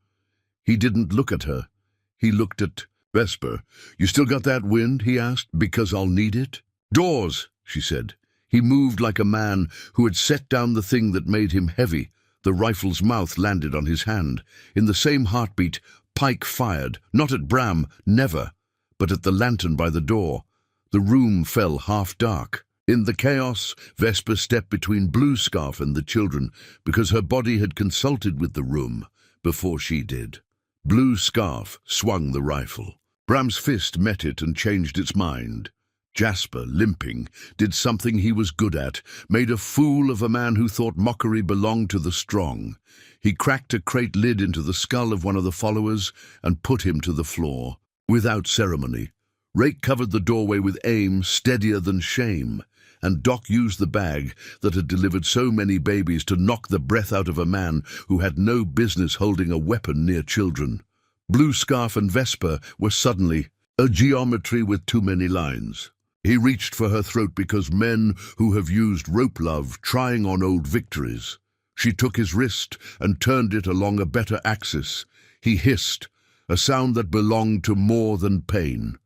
He didn't look at her. He looked at Vesper. "You still got that wind?" he asked. "Because I'll need it." "Doors," she said. He moved like a man who had set down the thing that made him heavy. The rifle's mouth landed on his hand. In the same heartbeat, Pike fired, not at Bram, never, but at the lantern by the door. The room fell half dark. In the chaos, Vesper stepped between Blue Scarf and the children because her body had consulted with the room before she did. Blue Scarf swung the rifle. Bram's fist met it and changed its mind. Jasper, limping, did something he was good at, made a fool of a man who thought mockery belonged to the strong. He cracked a crate lid into the skull of one of the followers and put him to the floor. Without ceremony, Rake covered the doorway with aim steadier than shame, and Doc used the bag that had delivered so many babies to knock the breath out of a man who had no business holding a weapon near children. Blue Scarf and Vesper were suddenly a geometry with too many lines. He reached for her throat because men who have used rope love trying on old victories. She took his wrist and turned it along a better axis. He hissed, a sound that belonged to more than pain.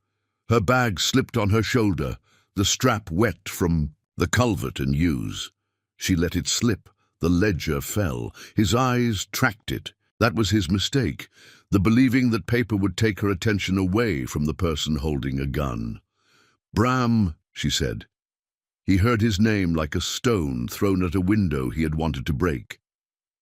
Her bag slipped on her shoulder, the strap wet from the culvert and use. She let it slip. The ledger fell. His eyes tracked it. That was his mistake, the believing that paper would take her attention away from the person holding a gun. "Bram," she said. He heard his name like a stone thrown at a window he had wanted to break.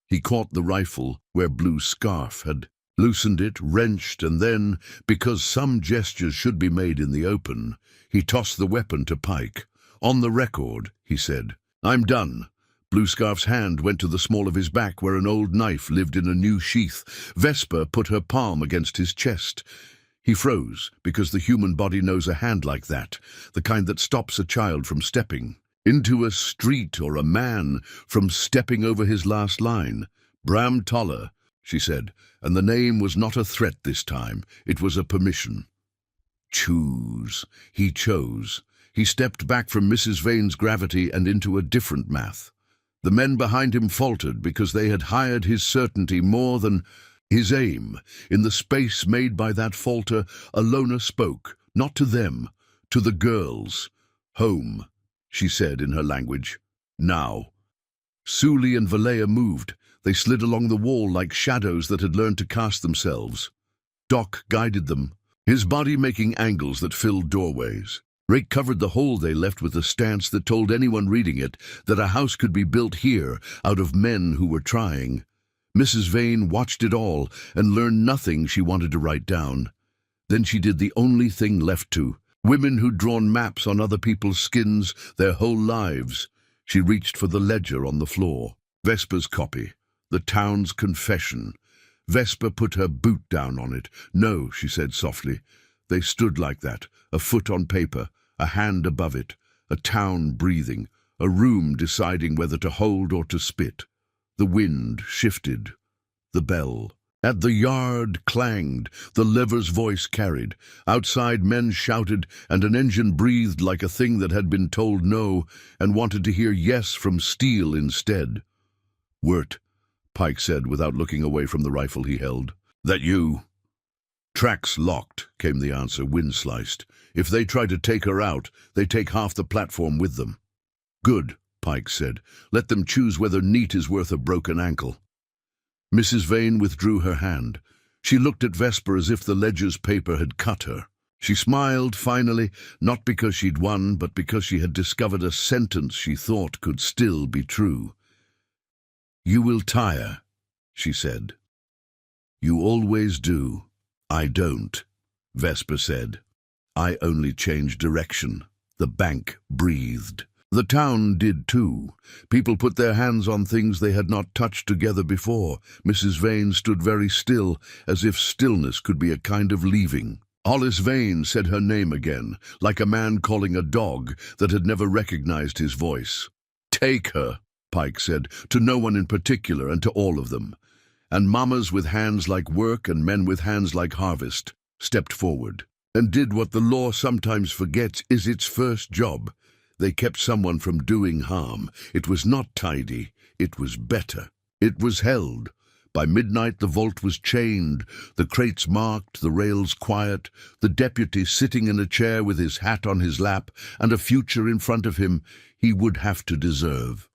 He caught the rifle where Blue Scarf had loosened it, wrenched, and then, because some gestures should be made in the open, he tossed the weapon to Pike. "On the record," he said. "I'm done." Blue Scarf's hand went to the small of his back where an old knife lived in a new sheath. Vesper put her palm against his chest. He froze, because the human body knows a hand like that, the kind that stops a child from stepping into a street or a man from stepping over his last line. "Bram Toller," she said, and the name was not a threat this time. It was a permission. Choose. He chose. He stepped back from Mrs. Vane's gravity and into a different math. The men behind him faltered because they had hired his certainty more than his aim. In the space made by that falter, Alona spoke, not to them, to the girls. "Home," she said in her language. "Now." Suli and Valea moved. They slid along the wall like shadows that had learned to cast themselves. Doc guided them, his body making angles that filled doorways. Rake covered the hole they left with a stance that told anyone reading it that a house could be built here out of men who were trying. Mrs. Vane watched it all and learned nothing she wanted to write down. Then she did the only thing left to. Women who'd drawn maps on other people's skins their whole lives. She reached for the ledger on the floor. Vesper's copy. The town's confession. Vesper put her boot down on it. "No," she said softly. They stood like that, a foot on paper, a hand above it, a town breathing, a room deciding whether to hold or to spit. The wind shifted. The bell. At the yard clanged. The lever's voice carried. Outside men shouted, and an engine breathed like a thing that had been told no and wanted to hear yes from steel instead. "Wirt," Pike said without looking away from the rifle he held. "That you?" "Tracks locked," came the answer, wind-sliced. "If they try to take her out, they take half the platform with them." "Good," Pike said. "Let them choose whether neat is worth a broken ankle." Mrs. Vane withdrew her hand. She looked at Vesper as if the ledger's paper had cut her. She smiled finally, not because she'd won, but because she had discovered a sentence she thought could still be true. "You will tire," she said. "You always do." "I don't," Vesper said. "I only change direction." The bank breathed. The town did too. People put their hands on things they had not touched together before. Mrs. Vane stood very still, as if stillness could be a kind of leaving. Hollis Vane said her name again, like a man calling a dog that had never recognized his voice. "Take her," Pike said, to no one in particular and to all of them. And mamas with hands like work and men with hands like harvest stepped forward and did what the law sometimes forgets is its first job. They kept someone from doing harm. It was not tidy. It was better. It was held. By midnight the vault was chained, the crates marked, the rails quiet, the deputy sitting in a chair with his hat on his lap and a future in front of him he would have to deserve.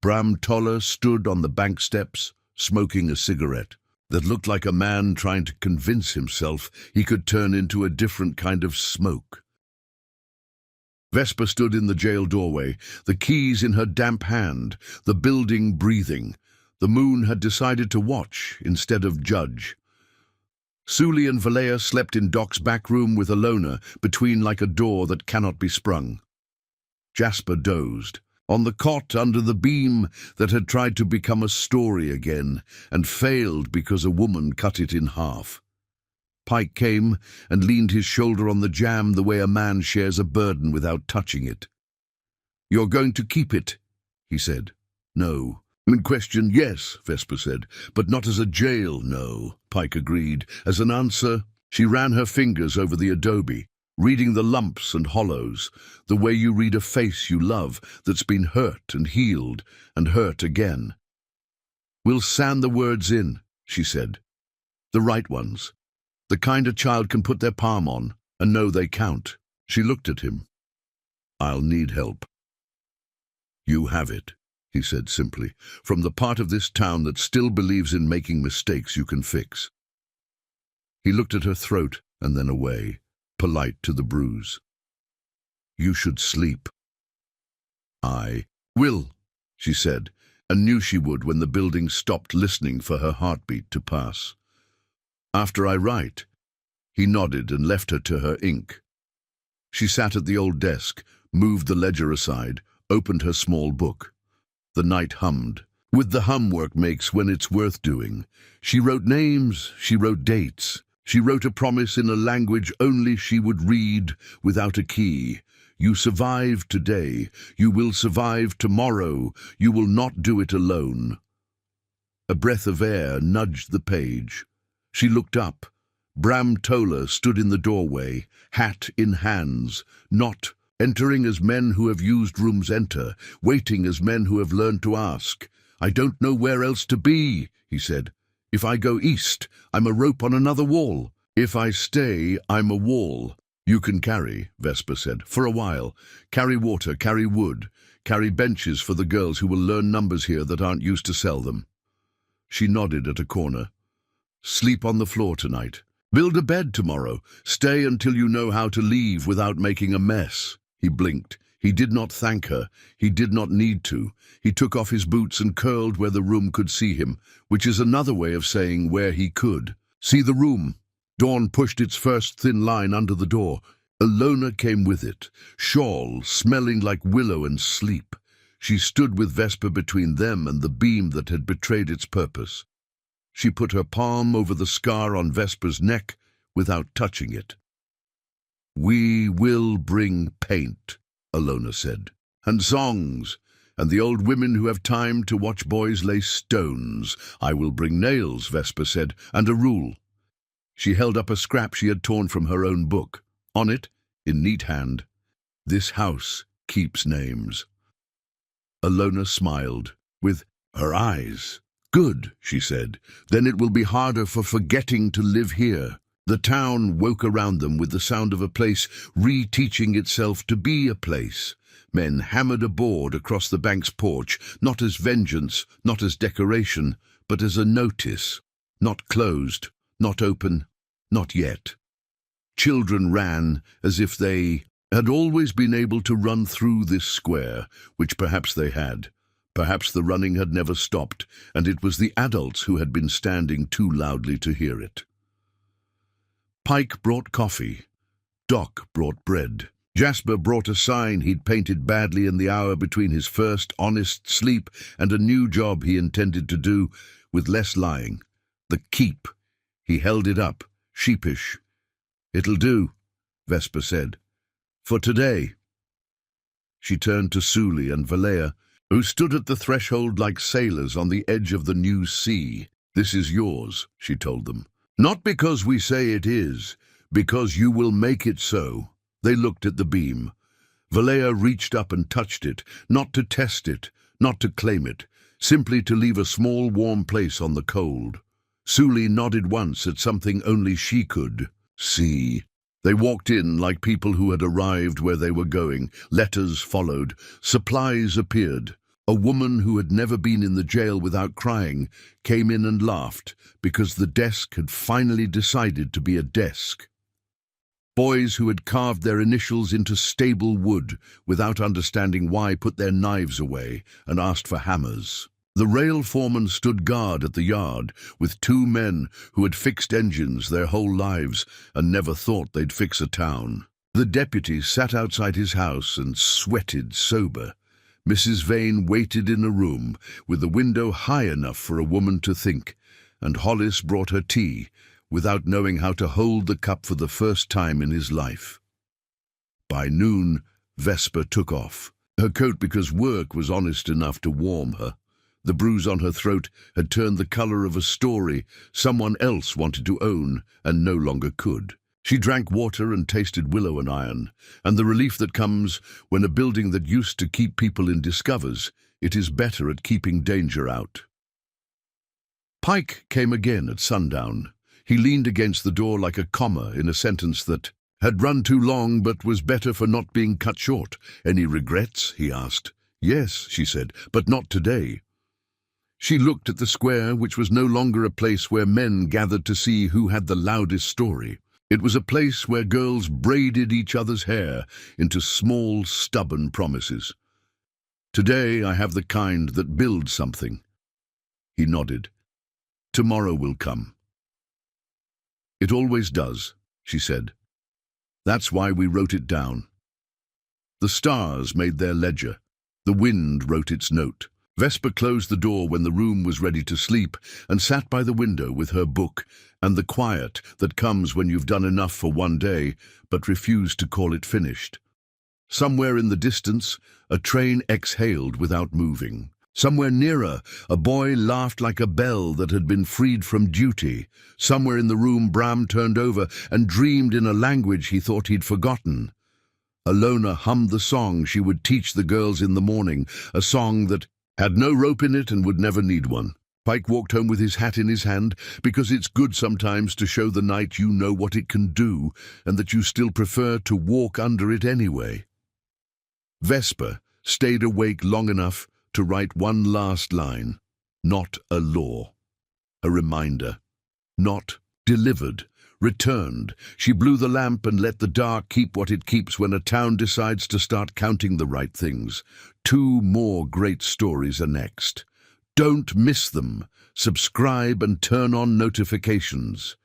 Bram Toller stood on the bank steps, smoking a cigarette that looked like a man trying to convince himself he could turn into a different kind of smoke. Vesper stood in the jail doorway, the keys in her damp hand, the building breathing. The moon had decided to watch instead of judge. Sully and Valea slept in Doc's back room with Alona between like a door that cannot be sprung. Jasper dozed, on the cot under the beam that had tried to become a story again and failed because a woman cut it in half. Pike came and leaned his shoulder on the jamb the way a man shares a burden without touching it. "You're going to keep it," he said. "No." "In question, yes," Vesper said, "but not as a jail, no," Pike agreed. As an answer, she ran her fingers over the adobe, reading the lumps and hollows, the way you read a face you love that's been hurt and hurt again. "We'll sand the words in," she said. "The right ones. The kind a child can put their palm on and know they count." She looked at him. "I'll need help." "You have it," he said simply, "from the part of this town that still believes in making mistakes you can fix." He looked at her throat and then away, polite to the bruise. "You should sleep." "I will," she said, and knew she would when the building stopped listening for her heartbeat to pass. "After I write." He nodded and left her to her ink. She sat at the old desk, moved the ledger aside, opened her small book. The night hummed, with the hum work makes when it's worth doing. She wrote names, she wrote dates. She wrote a promise in a language only she would read without a key. You survived today. You will survive tomorrow. You will not do it alone. A breath of air nudged the page. She looked up. Bram Toller stood in the doorway, hat in hands, not entering as men who have used rooms enter, waiting as men who have learned to ask. "I don't know where else to be," he said. "If I go east, I'm a rope on another wall. If I stay, I'm a wall." "You can carry," Vesper said, "for a while. Carry water, carry wood, carry benches for the girls who will learn numbers here that aren't used to sell them." She nodded at a corner. "Sleep on the floor tonight. Build a bed tomorrow. Stay until you know how to leave without making a mess." He blinked. He did not thank her. He did not need to. He took off his boots and curled where the room could see him, which is another way of saying where he could. See the room. Dawn pushed its first thin line under the door. Alona came with it, shawl, smelling like willow and sleep. She stood with Vesper between them and the beam that had betrayed its purpose. She put her palm over the scar on Vesper's neck without touching it. "We will bring paint," Alona said, "and songs, and the old women who have time to watch boys lay stones. I will bring nails," Vesper said, "and a rule." She held up a scrap she had torn from her own book. On it, in neat hand, "This house keeps names." Alona smiled, with her eyes. "Good," she said. "Then it will be harder for forgetting to live here." The town woke around them with the sound of a place reteaching itself to be a place. Men hammered a board across the bank's porch, not as vengeance, not as decoration, but as a notice. Not closed, not open, not yet. Children ran as if they had always been able to run through this square, which perhaps they had. Perhaps the running had never stopped, and it was the adults who had been standing too loudly to hear it. Pike brought coffee. Doc brought bread. Jasper brought a sign he'd painted badly in the hour between his first honest sleep and a new job he intended to do with less lying. The keep. He held it up, sheepish. "It'll do," Vesper said. "For today." She turned to Sully and Valea, who stood at the threshold like sailors on the edge of the new sea. "This is yours," she told them. "Not because we say it is, because you will make it so." They looked at the beam. Valea reached up and touched it, not to test it, not to claim it. simply to leave a small warm place on the cold. Suli nodded once at something only she could see. They walked in like people who had arrived where they were going. Letters followed. Supplies appeared. A woman who had never been in the jail without crying came in and laughed because the desk had finally decided to be a desk. Boys who had carved their initials into stable wood without understanding why put their knives away and asked for hammers. The rail foreman stood guard at the yard with two men who had fixed engines their whole lives and never thought they'd fix a town. The deputy sat outside his house and sweated sober. Mrs. Vane waited in a room with the window high enough for a woman to think, and Hollis brought her tea without knowing how to hold the cup for the first time in his life. By noon, Vesper took off her coat because work was honest enough to warm her. The bruise on her throat had turned the color of a story someone else wanted to own and no longer could. She drank water and tasted willow and iron, and the relief that comes when a building that used to keep people in discovers it is better at keeping danger out. Pike came again at sundown. He leaned against the door like a comma in a sentence that had run too long but was better for not being cut short. "Any regrets?" he asked. "Yes," she said, "but not today." She looked at the square, which was no longer a place where men gathered to see who had the loudest story. It was a place where girls braided each other's hair into small, stubborn promises. "Today I have the kind that builds something." He nodded. "Tomorrow will come." "It always does," she said. "That's why we wrote it down." The stars made their ledger. The wind wrote its note. Vesper closed the door when the room was ready to sleep and sat by the window with her book and the quiet that comes when you've done enough for one day but refuse to call it finished. Somewhere in the distance, a train exhaled without moving. Somewhere nearer, a boy laughed like a bell that had been freed from duty. Somewhere in the room, Bram turned over and dreamed in a language he thought he'd forgotten. Alona hummed the song she would teach the girls in the morning, a song that had no rope in it and would never need one. Pike walked home with his hat in his hand because it's good sometimes to show the night you know what it can do and that you still prefer to walk under it anyway. Vesper stayed awake long enough to write one last line. Not a law. A reminder. Not delivered. Returned. She blew the lamp and let the dark keep what it keeps when a town decides to start counting the right things. 2 more great stories are next. Don't miss them. Subscribe and turn on notifications.